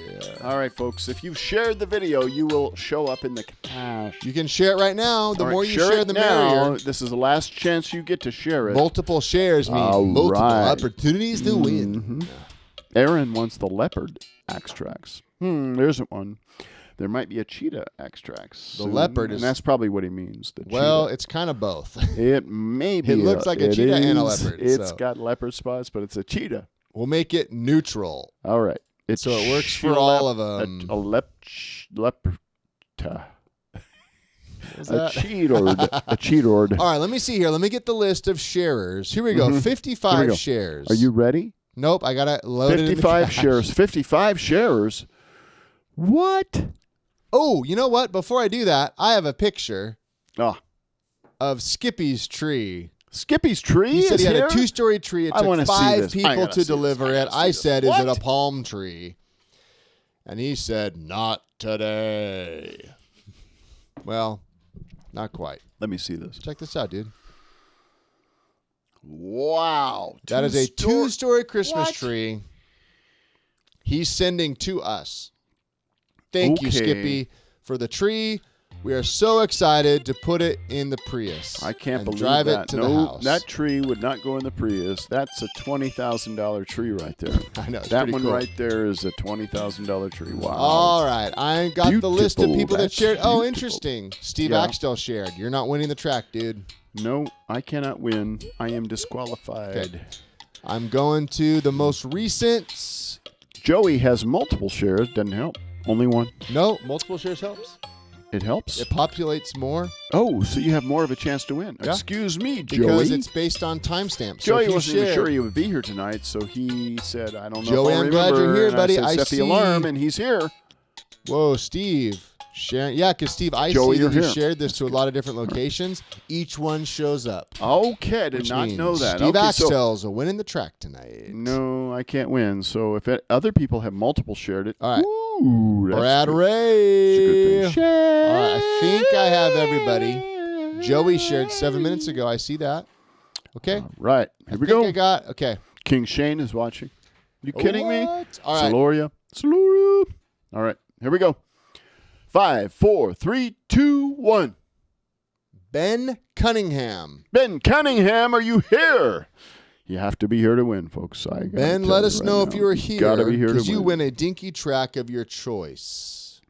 All right, folks. If you've shared the video, you will show up in the cash. You can share it right now. The All right, more you share, it the now. merrier. This is the last chance you get to share it. Multiple shares mean All multiple right. opportunities to win. Mhm. Aaron wants the leopard Axtrax. There isn't one. There might be a cheetah Axtrax. The leopard is... And that's probably what he means. The Well, cheetah. it's kind of both. It may be. It looks like a cheetah and a leopard. It's so got leopard spots, but it's a cheetah. We'll make it neutral. All right. So it works for all of them. A leopard. Is A that- cheetord. A cheetord. All right, let me see here. Let me get the list of sharers. Here we go. 55 Here we go. shares. Are you ready? Nope, I got to load it in the 55 cash. shares. 55 sharers. What? Oh, you know what? Before I do that, I have a picture Oh, of Skippy's tree. Skippy's tree He said is he had here? a two-story tree. It I wanna took see 5 this. I people gotta to see this. deliver I it. gotta see I this. said, is it What? a palm tree? And he said, not today. Well, not quite. Let me see this. Check this out, dude. Wow. That is a two-story Christmas What? tree. He's sending to us. Thank you, Okay. Skippy, for the tree. We are so excited to put it in the Prius. I can't and believe drive that. it to the No, house. that tree would not go in the Prius. That's a $20,000 tree right there. I know. It's That pretty one cool. right there is a $20,000 tree. Wow. All right. I got the list of Beautiful. people that That's shared. Oh, beautiful. interesting. Steve Yeah. Axtell shared. You're not winning the track, dude. No, I cannot win. I am disqualified. Okay. I'm going to the most recent. Joey has multiple shares. Doesn't help. Only one. No, multiple shares helps. It helps. It populates more Oh, so you have more of a chance to win. Yeah. Excuse me, Joey. because it's based on timestamps. So Joey if you wasn't even share- sure he would be here tonight, so he said, I don't know Joey, if I'll I'm glad you're remember. here, And buddy. I I said, set see- the alarm, and he's here. Whoa, Steve. Sharing. Yeah, because Steve, I Joey, see that you're you here. shared this to a lot of different locations. Each one shows up. Okay, I did Which not means know that. Steve Okay, so Axtell's a winning the track tonight. no, I can't win. So if other people have multiple shared it, All right. ooh, that's Brad good. Ray. That's a good thing. All right, I think I have everybody. Joey shared 7 minutes ago. I see that. Okay. Right. I Here we think go. I got. Okay. King Shane is watching. You kidding me? What? All right. Saloria. All right. Here we go. 5, 4, 3, 2, 1. Ben Cunningham. Ben Cunningham, are you here? You have to be here to win, folks. Ben, let us know if you are here. Gotta be here to because you win. win a Dinky track of your choice.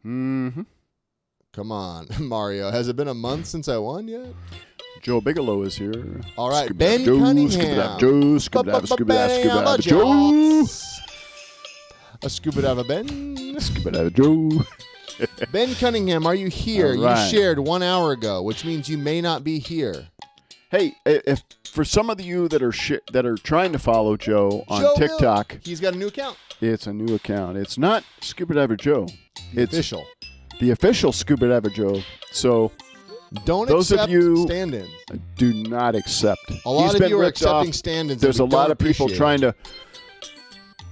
Mm-hmm. Come on, Mario. Has it been a month since I won yet? Joe Bigelow is here. All right, Scooby-Dab Ben Joe, Cunningham. Scooby-Dab Joe, Scooby-Dab, Scooby-Dab, Scooby-Dab Joe. A scuba diver Ben. Scooby-Dab Joe. Ben Cunningham, are you here? All right. You shared 1 hour ago, which means you may not be here. Hey, if for some of you that are trying to follow Joe on Joe TikTok, Miller. He's got a new account. it's a new account. It's not Scuba Diver Joe. It's Official. the official Scuba Diver Joe. So Don't those of accept you- stand-ins. do not accept. A lot He's of been you are ripped accepting off. stand-ins. There's a and we lot don't of people appreciate trying to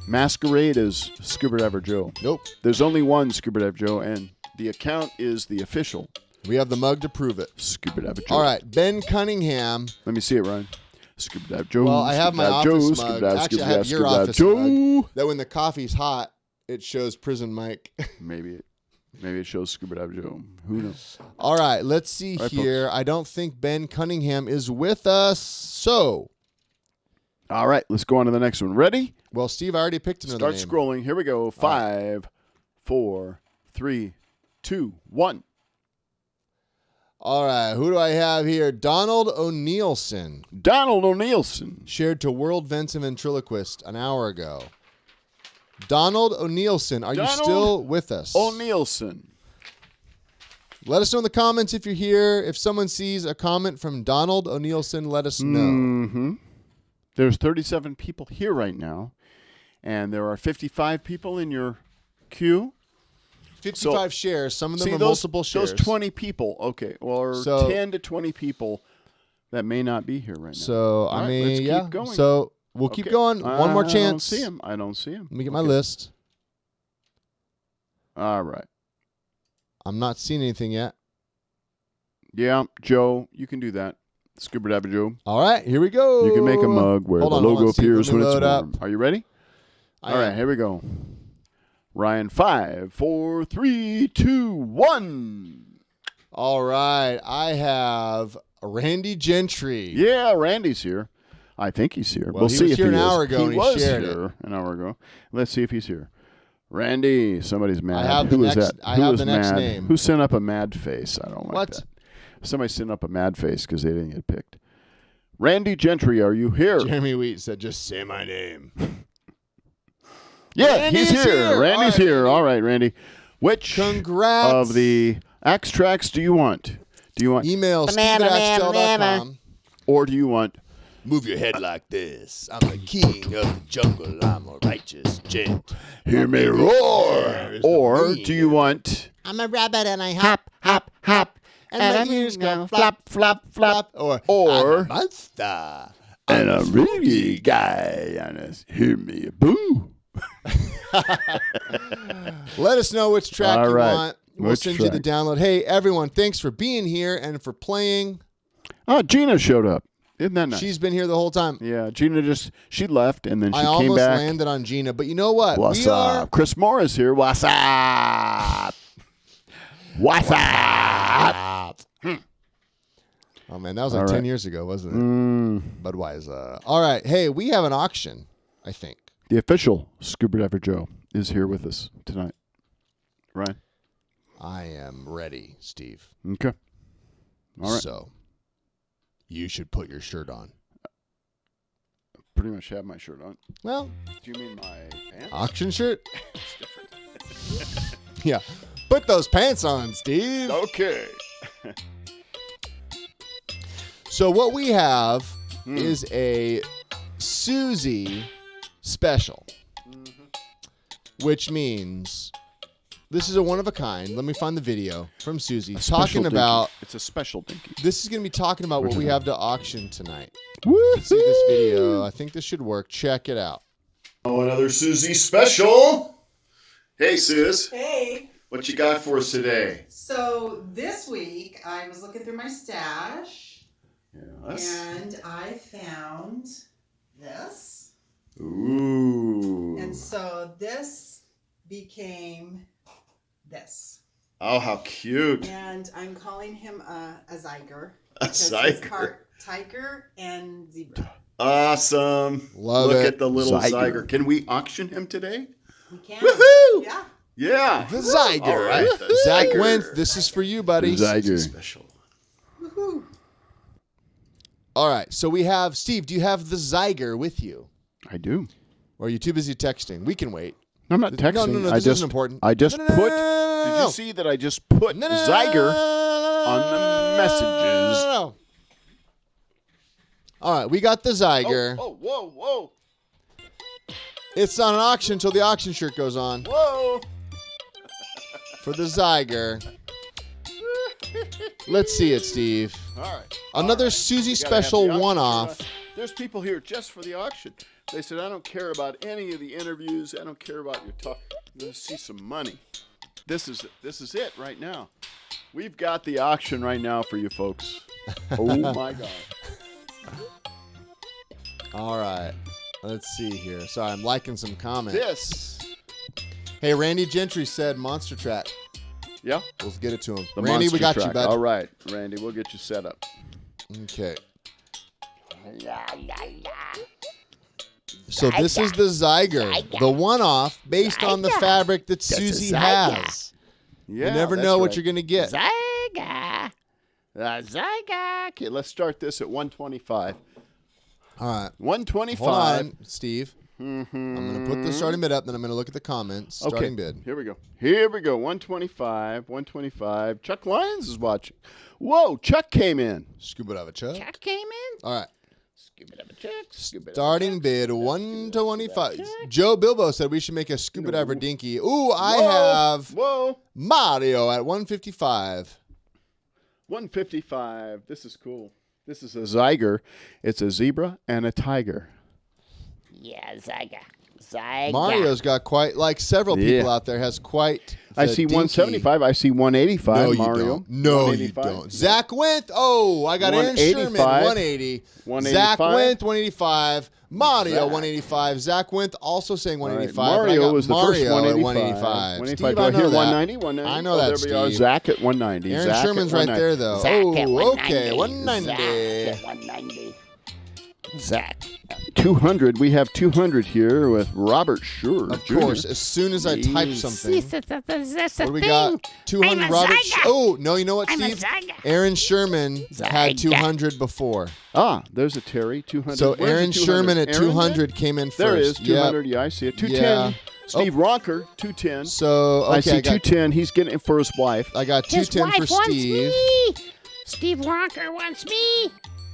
masquerade as Scuba Diver Joe. it. Nope. There's only one Scuba Diver Joe, and the account is the official We have the mug to prove it. Scuba Diver Joe. All right, Ben Cunningham. Let me see it, Ryan. Scooby-Dab Joe. Well, I have my Scooby-Dab Joe, office mug. Scooby-Dab, Actually, I Scooby-Dab, have your Scooby-Dab office Joe. mug. That when the coffee's hot, it shows Prison Mike. Maybe it shows Scooby-Dab Joe. Who knows? All right, let's see All right, here. folks. I don't think Ben Cunningham is with us. So, All right, let's go on to the next one. Ready? well, Steve, I already picked another Start name. scrolling. Here we go. 5, 4, 3, 2, 1. All right, who do I have here? Donald O'Neilson. Donald O'Neilson. Shared to World Vents and Ventriloquist an hour ago. Donald O'Neilson, are you Donald still with us? O'Neilson. Let us know in the comments if you're here. If someone sees a comment from Donald O'Neilson, let us know. Mm-hmm. There's 37 people here right now, and there are 55 people in your queue. 55 shares. Some of them See, are those, multiple shares. Those 20 people, okay, or So- 10 to 20 people that may not be here right now. So, All I right, mean, let's yeah. keep going. So, we'll keep Okay. going. One more chance. I don't see him. Let me get my list. All right. I'm not seeing anything yet. Yeah, Joe, you can do that. Scuba Dabba Joe. All right, here we go. You can make a mug where Hold the on, hold logo on, Steve. appears Let me when it's load up. warm. Are you ready? I All right, am. here we go. Ryan, 5, 4, 3, 2, 1. All right, I have Randy Gentry. Yeah, Randy's here. I think he's here. Well, we'll he see was if here he an is. hour ago He and he was shared here an hour ago. Let's see if he's here. Randy, somebody's mad. I have the Who is next- that? I Who have is the next mad? name. Who sent up a mad face? I don't like What? that. Somebody sent up a mad face because they didn't get picked. Randy Gentry, are you here? Jeremy Wheat said, just say my name. Yeah, Randy he's is here. here. Randy's All right, here. Randy. All right, Randy. Which Congrats. of the Axtrax do you want? Do you want, Email Banana, steve@axtell.com. or do you want? Move your head like this. I'm the king of the jungle. I'm a righteous gent. Hear me roar. Or do you want? I'm a rabbit and I hop, hop, hop. And my ears go flop, flop, flop. Or Or- I'm a monster. And a really guy on us. Hear me boo. Let us know which track All you right. want. We'll Which send you the track? download. Hey, everyone, thanks for being here and for playing. Oh, Gina showed up. Isn't that nice? She's been here the whole time. Yeah, Gina she left and then she I came almost back. landed on Gina, but you know what? What's up? Chris Morris here. What's up? What's up? Oh, man, that was like All 10 right. years ago, wasn't it? Budweiser. All right. Hey, we have an auction, I think. The official Scuba Diver Joe is here with us tonight. Right? I am ready, Steve. Okay. All right. So, you should put your shirt on. Pretty much have my shirt on. Well, Do you mean my pants? auction shirt? Yeah. Put those pants on, Steve. Okay. So what we have is a Suzi special, which means this is a one of a kind. Let me find the video from Suzi Special talking dinky. about. It's a special dinky. This is going to be talking about what Where's we it have to auction tonight. Let's see this video. I think this should work. Check it out. Oh, another Suzi special. Hey, Sus. Hey, What you got for us today? so this week I was looking through my stash Yes. and I found this. Ooh. And so this became this. Oh, how cute. And I'm calling him a Zyger. A because he's Zyger. part tiger and zebra. Awesome. Love Look it. at the little Zyger. Zyger. Can we auction him today? We can. Woohoo! Yeah. Yeah. The Zyger. All right, the Zach Zyger. Wentz, this is for you, buddy. Zyger. Special. Woohoo. All right. So we have, Steve, do you have the Zyger with you? I do. Or are you too busy texting? We can wait. I'm not texting. No, I this just isn't important. I just No, no, no, put. no, no, no, Did no. you see that I just put Zyger on the messages? No. All right, we got the Zyger. Oh, whoa, whoa, It's on an auction until the auction shirt goes on whoa. for the Zyger. Let's see it, Steve. All right. Another All right. Suzi We gotta have special the auction one-off. shirt on. There's people here just for the auction. They said, I don't care about any of the interviews. I don't care about your talk. Let's see some money. This is it right now. We've got the auction right now for you folks. Oh my God. All right. Let's see here. Sorry, I'm liking some comments. This. Hey, Randy Gentry said Monster Track. Yeah. Let's get it to him. The Randy, Monster we got Track. you, bud. All right, Randy, we'll get you set up. Okay. So this is the Zyger, the one-off based on the fabric that Suzi has. Yeah, you never that's know what right. you're going to get. Zyga. Okay, let's start this at 125. All right. 125. Hold on, Steve. Mm-hmm. I'm going to put the starting bid up, then I'm going to look at the comments. Starting bid. Here we go. 125. Chuck Lyons is watching. Whoa, Chuck came in. Scuba dive a Chuck. Chuck came in? All right. Scuba dive a Chuck. Starting bid 125. Joe Bilbo said we should make a scuba diver Dinky. Ooh, I have Mario at 155. 155. This is cool. This is a Zyger. It's a zebra and a tiger. Yeah, Zyga. Mario's got quite, like several people out there, has quite. I see Dinky. 175. I see 185. No, you Mario. don't. No, you don't. Zach Wendt. Oh, I got Aaron Sherman, 180. Zach Wendt, 185. Mario, 185. Zach Wendt also saying 185. Right. Mario was the first 185. 185. Steve, Do I I know hear that. 190? I know that, there we are. Steve. Zach at 190. Aaron Zach Sherman's at right there, though. Zach at Oh, 190. okay. 190. Zach at 190. Zach. 200. We have 200 here with Robert Schur. Of course, as soon as I type something. That's What do we got? 200 Robert. Oh, no, you know what, Steve? Aaron Sherman had 200 before. Ah, there's a Terry, 200. So Where's Aaron the 200? Sherman at Aaron 200 came in first. There is 200. Yep. Yeah, I see it. 210. Yeah. Steve Ronker, 210. So, okay, I see 210. He's getting it for his wife. I got 210 for Steve. Steve Ronker wants me.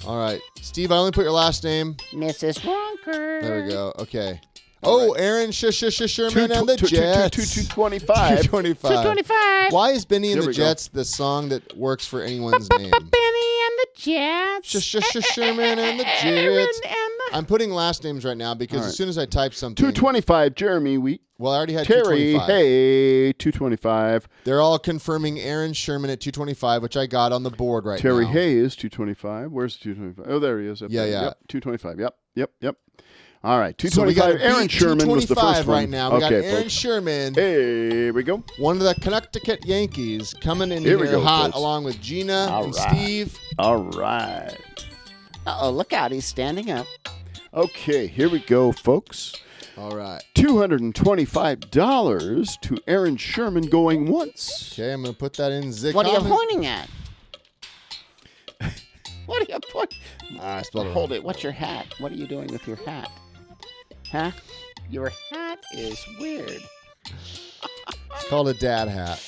All right. Steve, I only put your last name. Mrs. Ronker. There we go. Okay. Oh, Aaron Sherman and the Jets. 225. 225. Why is Benny and There the we go. Jets the song that works for anyone's name? Benny and the Jets. Sherman and the Jets. I'm putting last names right now because as soon as I type something. 225, Jeremy Wheat. Well, I already had Terry 225. Hay, 225. They're all confirming Aaron Sherman at 225, which I got on the board right Terry now. Hayes, 225. Where's 225? Oh, there he is. Up Yeah, there. yeah. Yep, 225. Yep. All right, So we got 225. Aaron Sherman was the first one. right now. We got Aaron folks. Sherman. Here we go. One of the Connecticut Yankees coming in Here we here go, hot folks. along with Gina All and right. Steve. All right. Uh-oh, look out. He's standing up. Okay, here we go, folks. All right. $225 to Aaron Sherman going once. Okay, I'm going to put that in the What are you comment. pointing at? What are you pointing? I spelled it Hold wrong. it. What's your hat? What are you doing with your hat? Huh? Your hat is weird. It's called a dad hat.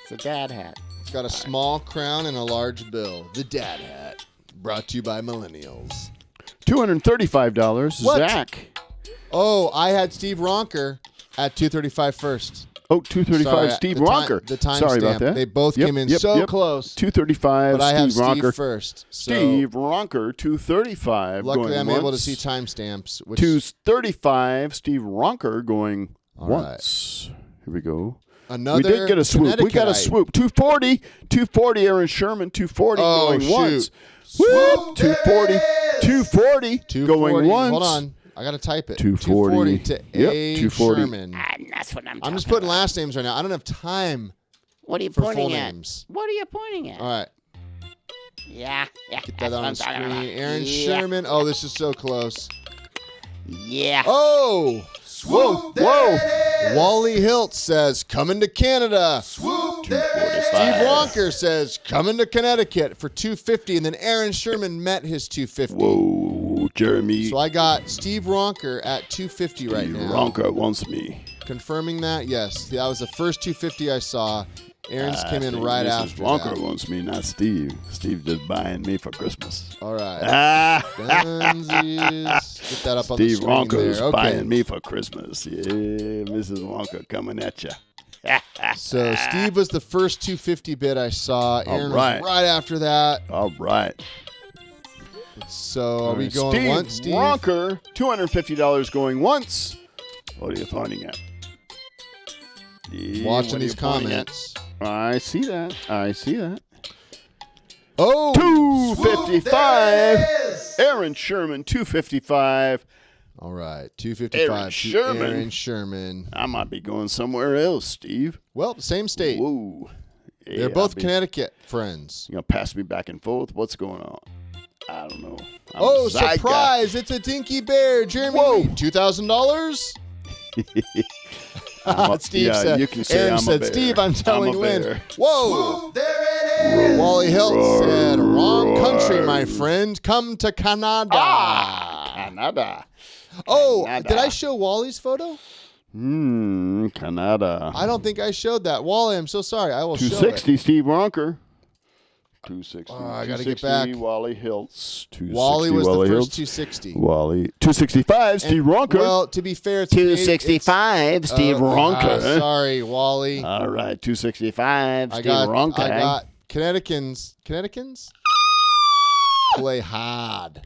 It's a dad hat. It's got a small crown and a large bill. The dad hat. Brought to you by Millennials. $235. What? Zach. Oh, I had Steve Ronker at 235 first. Oh, 235. Sorry, Steve the time- Ronker. the time Sorry stamp. about that. They both came in so close. 235. But I have Steve Steve Ronker. first. So Steve Ronker, 235. luckily, going I'm once. able to see timestamps. Which 235. Steve Ronker going All once. Here we go. another We did get a swoop. We got a Connecticutite. swoop. 240. 240. Aaron Sherman. 240 Oh, going shoot. once. Whoop. 240. 240 going once. Hold on. I got to type it. 240 to Yep, A. 240. Sherman. That's what I'm I'm just talking putting last names right now. I don't have time What are you for pointing full at? names. What are you pointing at? All right. Yeah. Get That's that what on I'm the talking screen. about. Aaron Yeah. Sherman. Oh, this is so close. Yeah. Oh! Whoa. Whoa. Wally Hilt says, coming to Canada. Steve 245. Ronker says, coming to Connecticut for $250. And then Aaron Sherman met his $250. Whoa. Jeremy. So I got Steve Ronker at $250 right now. Ronker wants me. Confirming that, yes. That was the first $250 I saw. Aaron's came in right Mrs. after Ronker that. wants me, not Steve. Steve just buying me for Christmas. All right. Ah. Get that up on the Steve screen Ronker's there. Okay. buying me for Christmas. Yeah, Mrs. Ronker coming at you. So Steve was the first 250 bid I saw. Aaron right. was right after that. All right. So are we going Steve once, Steve? Ronker, $250 going once. What are you pointing at? Yeah, Watching what are these you pointing at? comments. I see that. Oh! $255. Aaron Aaron Sherman, $255. All right, $255 Aaron to Sherman. Aaron Sherman. I might be going somewhere else, Steve. Well, same state. Whoa. They're both Connecticut friends. You know, pass me back and forth. What's going on? I don't know. I'm Oh, a Zy surprise! It's a Dinky Bear. Jeremy, Whoa. $2,000? Steve yeah, said, you can say Aaron I'm a said, bear. Steve, I'm telling I'm a Lynn. bear. Whoa! Wally Hilt said, wrong country, my friend. Come to Canada. Canada. Oh, Canada. did I show Wally's photo? Canada. I don't think I showed that. Wally, I'm so sorry. I will show it. 260, Steve Ronker. 260. I gotta get 260, back. Wally Hiltz. 260, Wally was Wally the first Hiltz. 260. Wally. 265, Steve Ronker. Well, to be fair, it's 265, Steve Ronker. Sorry, Wally. All right, 265, Steve I Ronker. got Connecticutans play hard.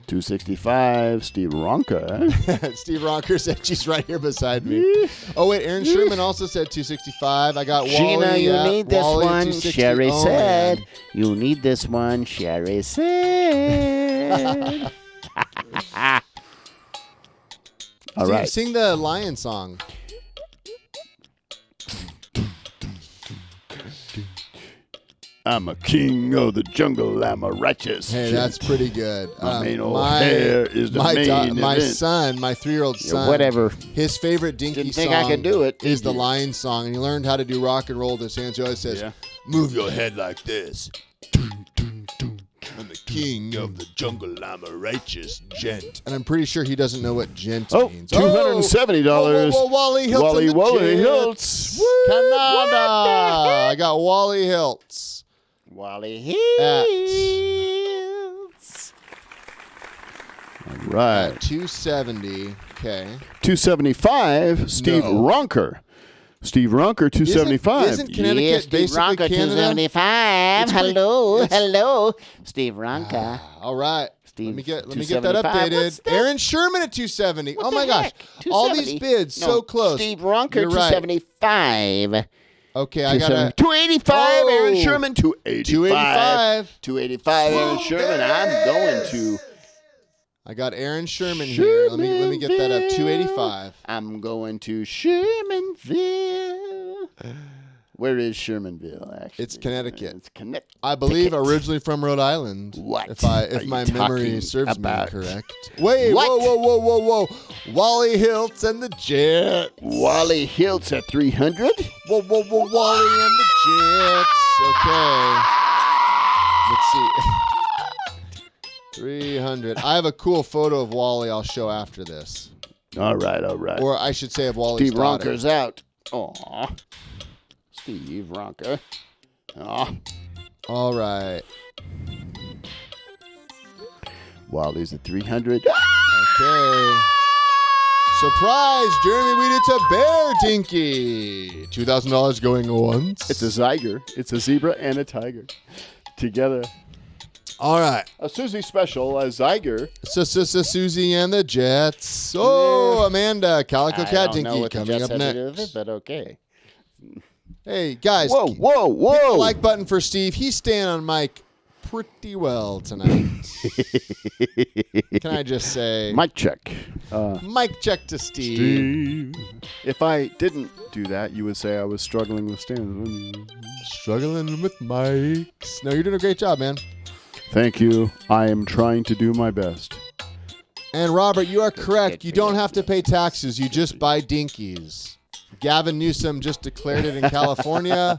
265, Steve Ronker. Steve Ronker said she's right here beside me. Oh, wait, Aaron Sherman also said 265. I got Wally. Gina, you yeah, need this Wally one. 260. Sherry Oh, said. man. You need this one. Sherry said. All Steve, right. sing the lion song. I'm a king of the jungle. I'm a righteous. Hey, that's pretty good. My main old hair is the main my event. son, my 3-year-old son, whatever. his favorite Dinky Didn't think song I could do it. is the lion song, and he learned how to do rock and roll with his hands. He always says, Yeah. move your head like this. I'm the king of the jungle. I'm a righteous gent. And I'm pretty sure he doesn't know what gent means. $270. Whoa, Wally Hiltz. Wally and the Hiltz. Jets. Canada. I got Wally Hiltz. Wally At Hiltz. All right. 270. Okay. 275, Steve No. Ronker. Steve Ronker, 275. Isn't Connecticut Yes, Steve basically Ronker, Canada? 275. It's pretty- Hello, it's- hello. Steve Ronker. All right. Steve, Let me get that 275. What's updated. that? Aaron Sherman at 270. What Oh the my gosh. heck? All these 270? bids No, so close. Steve Ronker, You're right. 275. Okay, I got a 285, Aaron Oh. Sherman, 285. 285. 285, Aaron Sherman. I'm going to. I got Aaron Sherman here. Let me get that up. 285. I'm going to Shermanville. Where is Shermanville, actually? It's Connecticut. It's Connecticut. I believe originally from Rhode Island. What If are my you memory talking serves about? me correct. Wait, What? whoa. Wally Hiltz and the Jets. Wally Hiltz at 300. Whoa, Wally and the Jets. Okay. Let's see. 300. I have a cool photo of Wally I'll show after this. All right, all right. Or I should say of Wally's Steve daughter. Ronker's out. Aw. Steve Ronker. Aw. All right. Wally's at 300. Okay. Surprise, Jeremy Weed, it's a bear dinky. $2,000 going once. It's a Zyger. It's a zebra and a tiger. Together. All right. A Suzi special, a Zyger. Suzi and the Jets. Oh, Amanda, Calico I Cat don't know Dinky what the coming Jets up have to do with next. it, but okay. Hey, guys. Whoa, whoa, Hit the whoa. like button for Steve. He's staying on mic pretty well tonight. Can I just say? Mic check. Mic check to Steve. If I didn't do that, you would say I was struggling with standards. Struggling with mics. No, you're doing a great job, man. Thank you. I am trying to do my best. And Robert, you are correct. You don't have to pay taxes. You just buy dinkies. Gavin Newsom just declared it in California.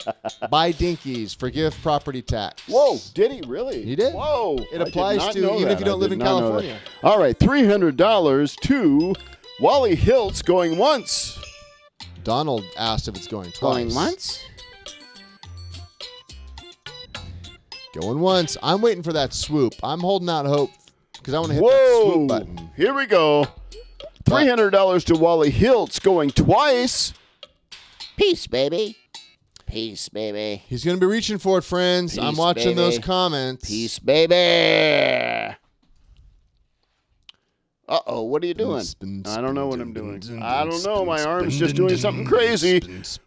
Buy dinkies. Forgive property tax. Whoa, did he really? He did. Whoa. It I did applies not to know even that. if you don't I live did in not know that. California. All right, $300 to Wally Hiltz going once. Donald asked if it's going twice. Going once? Going once. I'm waiting for that swoop. I'm holding out hope because I want to hit that swoop Whoa. button. Here we go. $300 to Wally Hiltz going twice. Peace, baby. Peace, baby. He's going to be reaching for it, friends. I'm Peace, watching those baby. comments. Peace, baby. Uh-oh, what are you doing? I don't know what I'm doing. I don't know. My arm's just doing something crazy.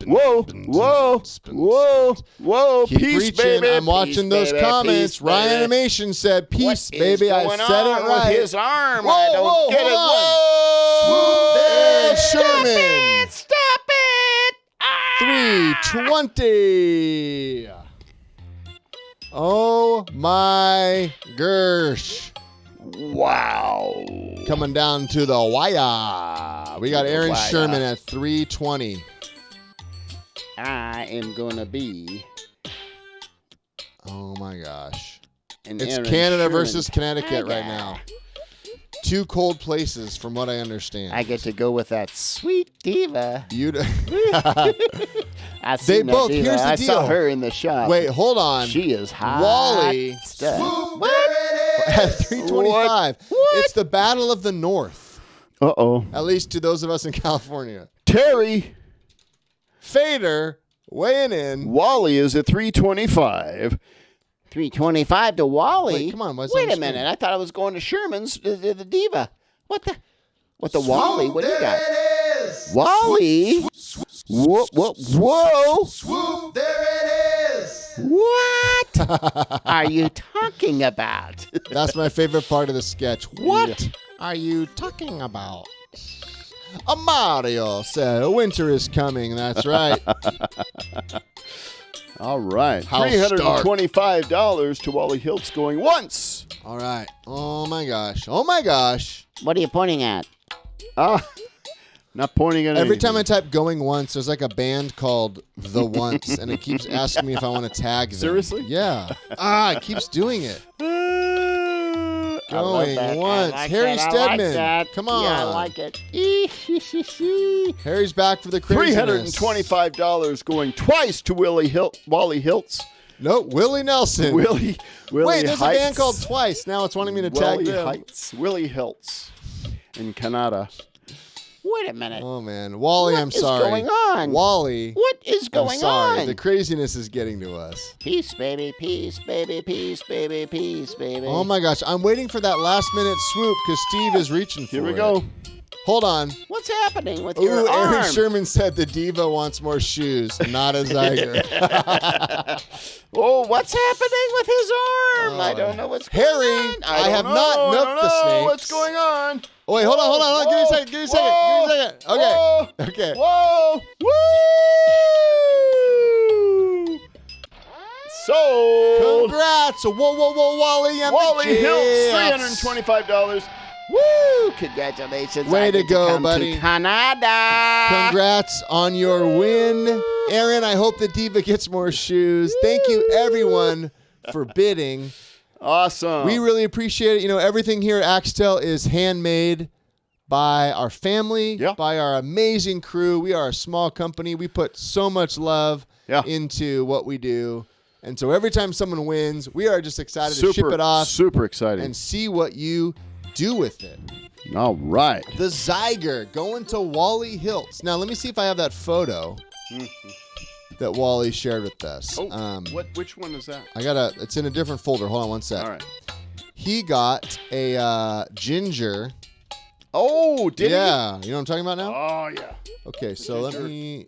Whoa, whoa, whoa, whoa. Keep Peace, preaching. baby. I'm watching Peace, those baby. comments. Peace, Ryan baby. Animation said, peace, What is baby. I going said on it right. with his arm? Whoa, I don't whoa, get it. hold Whoa. There's Sherman. Stop it. 320. Oh, my gosh. Wow. Coming down to the wire. We got Aaron Sherman at 320. I am going to be. Oh, my gosh. An It's Aaron Canada Sherman. versus Connecticut right now. Two cold places, from what I understand. I get to go with that sweet diva. I They seen that both. diva. Here's the I deal. saw her in the shop. Wait, hold on. She is hot Wally stuff. at 325. It's the Battle of the North. Uh-oh. At least to those of us in California. Terry. Fader weighing in. Wally is at 325. 325 to Wally. Wait, come on. What's Wait on a the minute. screen? I thought I was going to Sherman's, the diva. What the Wally? What do you got? It is. Wally? Whoa, whoa, whoa. Swoop, there it is. What are you talking about? That's my favorite part of the sketch. What are you talking about? A Mario said, winter is coming. That's right. All right. How $325 to Wally Hiltz going once. All right. Oh, my gosh. Oh, my gosh. What are you pointing at? Not pointing at Every time I anything. type going once, there's like a band called The Once, and it keeps asking me if I want to tag them. Seriously? Yeah. It keeps doing it. I love Going that. once. I like Harry that. I like Stedman. that. Come on. Yeah, I like it. Harry's back for the craziness. $325 going twice to Wally Hiltz. Nope, Willie Nelson. Willie Wait, there's Heights. a band called Twice. Now it's wanting me to tag Willie them. Heights. Willie Hiltz in Canada. Wait a minute. Oh, man. Wally, I'm What is sorry. going on? Wally. What is I'm going sorry. on? The craziness is getting to us. Peace, baby. Peace, baby. Peace, baby. Peace, baby. Oh, my gosh. I'm waiting for that last-minute swoop because Steve is reaching for it. Here we go. Hold on. What's happening with your Ooh, arm? Aaron Sherman said the diva wants more shoes, not a Zyger. Oh, what's happening with his arm? I don't know what's going Harry, on. I have not milked the snakes. What's going on? Oh, wait, hold on. Give me a second. Give me a second. Whoa. Okay. Whoa! Woo! Sold. Congrats. Whoa, Wally. Wally Hiltz, $325. Woo! Congratulations. Way I to get go, come buddy. To Canada. Congrats on your win. Aaron, I hope the diva gets more shoes. Thank you, everyone, for bidding. Awesome. We really appreciate it. You know, everything here at Axtell is handmade by our family, by our amazing crew. We are a small company. We put so much love into what we do. And so every time someone wins, we are just excited to ship it off. Super exciting. And see what you do with it. All right. The Zyger going to Wally Hiltz. Now, let me see if I have that photo that Wally shared with us. Which one is that? It's in a different folder. Hold on one sec. All right. He got a ginger. Oh, did he? Yeah. You know what I'm talking about now? Oh, yeah. Okay, so let me...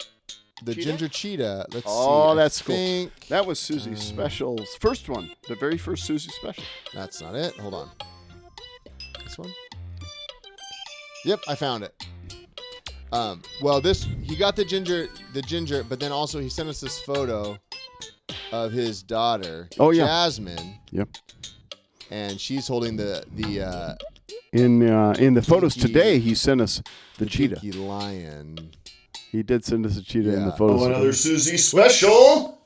The Cheetah? ginger cheetah. Let's see. Oh, I that's think cool. That was Suzi's specials. First one. The very first Suzi special. That's not it. Hold on. This one? Yep, I found it. Well, he got the ginger, but then also he sent us this photo of his daughter, Jasmine. Yep. And she's holding the in the photos today, he sent us the cheetah. Dinky lion. He did send us a cheetah in the photos. Oh, another Suzi special.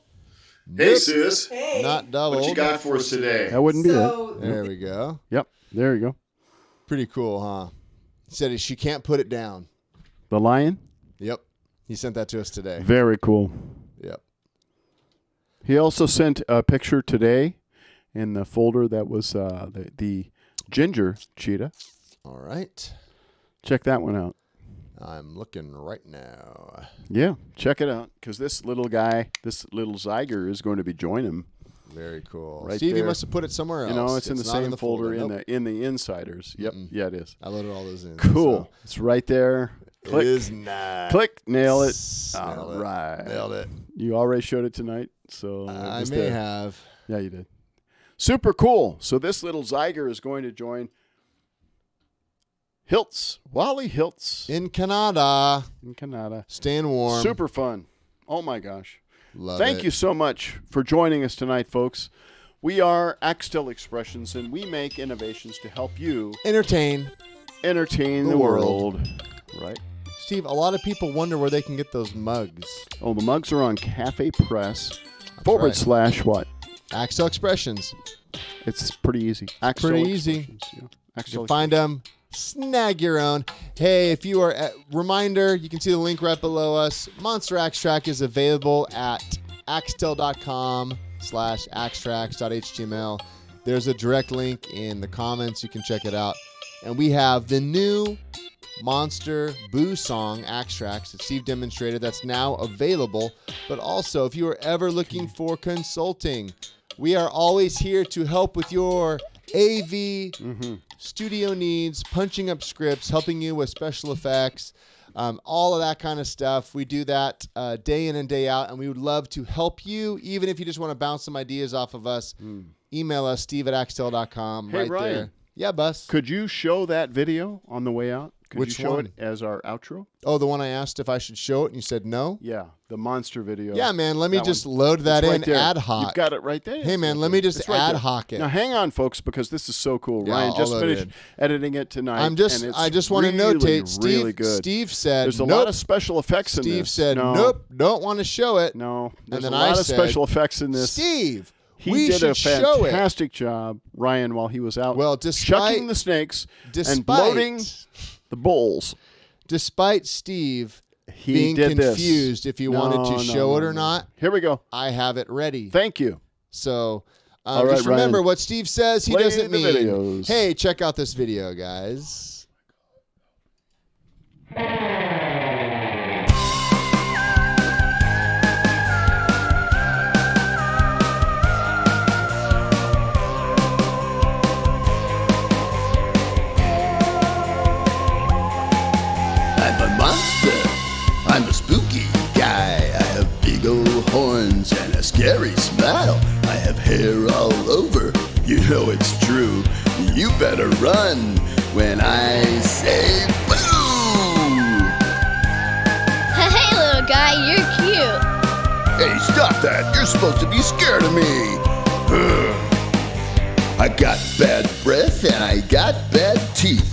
Hey, Sis. Hey. Not double. What you got for us today? That wouldn't be it. There we go. Yep. There you go. Pretty cool, huh? He said she can't put it down. The lion? Yep. He sent that to us today. Very cool. Yep. He also sent a picture today in the folder that was the ginger cheetah. All right. Check that one out. I'm looking right now. Yeah, check it out because this little guy, this little Zyger is going to be joining him. Very cool. Right Steve, you there. must have put it somewhere else. You know, it's in the not same folder Nope. in the insiders. Yep. Mm-mm. Yeah, it is. I loaded all those in. Cool. So. It's right there. Click. It is nice. Click. Nail it. Nailed All it. right. Nailed it. You already showed it tonight, so it I was may there. have. Yeah, you did. Super cool. So this little Zyger is going to join Wally Hiltz In Canada. in Canada. Staying warm. Super fun. Oh my gosh. Love Thank it. you so much for joining us tonight, folks. We are Axtell Expressions, and we make innovations to help you Entertain the world. Right? Steve, a lot of people wonder where they can get those mugs. Oh, the mugs are on Cafe Press That's / what? Axtell Expressions. It's pretty easy. Axtell pretty easy. Expressions, yeah. You Axtell can find them. Snag your own. Hey, if you are reminder, you can see the link right below us. Monster Axtrax is available at axtell.com/axtrax.html. There's a direct link in the comments. You can check it out. And we have the new Monster Boo song, Axtrax, that Steve demonstrated, that's now available. But also, if you are ever looking for consulting, we are always here to help with your AV studio needs, punching up scripts, helping you with special effects, all of that kind of stuff. We do that day in and day out, and we would love to help you, even if you just want to bounce some ideas off of us. Email us, steve@axtell.com. Hey, right Ryan. there. Yeah, Bus. Could you show that video on the way out? Could Which you show one? it as our outro? Oh, the one I asked if I should show it, and you said no? Yeah, the monster video. Yeah, man, let me That just one. load that It's right in there. ad hoc. You've got it right there. Hey, It's man, right let me there. just It's right there. ad hoc it. Now, hang on, folks, because this is so cool. Yeah, Ryan I'll just load finished it. editing it tonight. I'm just, and it's I just want to really, notate, Steve. really good. Steve said, There's a nope. lot of special effects in Steve this. said, no, nope, don't want to show it. No, there's then a lot I of said, special effects in this. Steve, He we did should a show it. fantastic job, Ryan, while he was out Well, chucking the snakes and bloating the bulls. Despite Steve He being did this. confused if he wanted to show it or not, Here we go. I have it ready. Thank you. So All right, just remember Ryan. what Steve says, he Play doesn't the mean. videos. Hey, check out this video, guys. I'm a monster. I'm a spooky guy. I have big old horns and a scary smile. I have hair all over. You know it's true. You better run when I say boo! Hey, little guy, you're cute. Hey, stop that. You're supposed to be scared of me. I got bad breath and I got bad teeth.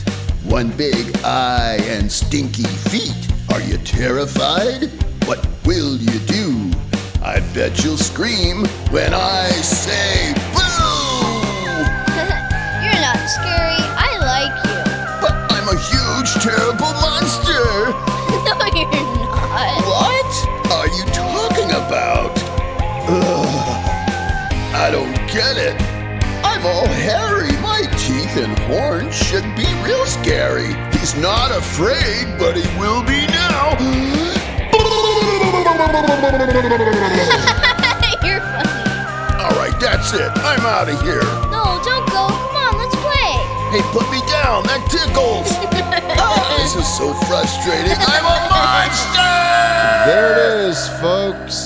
One big eye and stinky feet. Are you terrified? What will you do? I bet you'll scream when I say boo! You're not scary. I like you. But I'm a huge, terrible monster! No, you're not. What are you talking about? Ugh, I don't get it. I'm all hairy. My teeth and horns should be real scary. He's not afraid, but he will be now. You're funny. All right, that's it. I'm out of here. No, don't go. Come on, let's play. Hey, put me down. That tickles. This is so frustrating. I'm a monster! There it is, folks.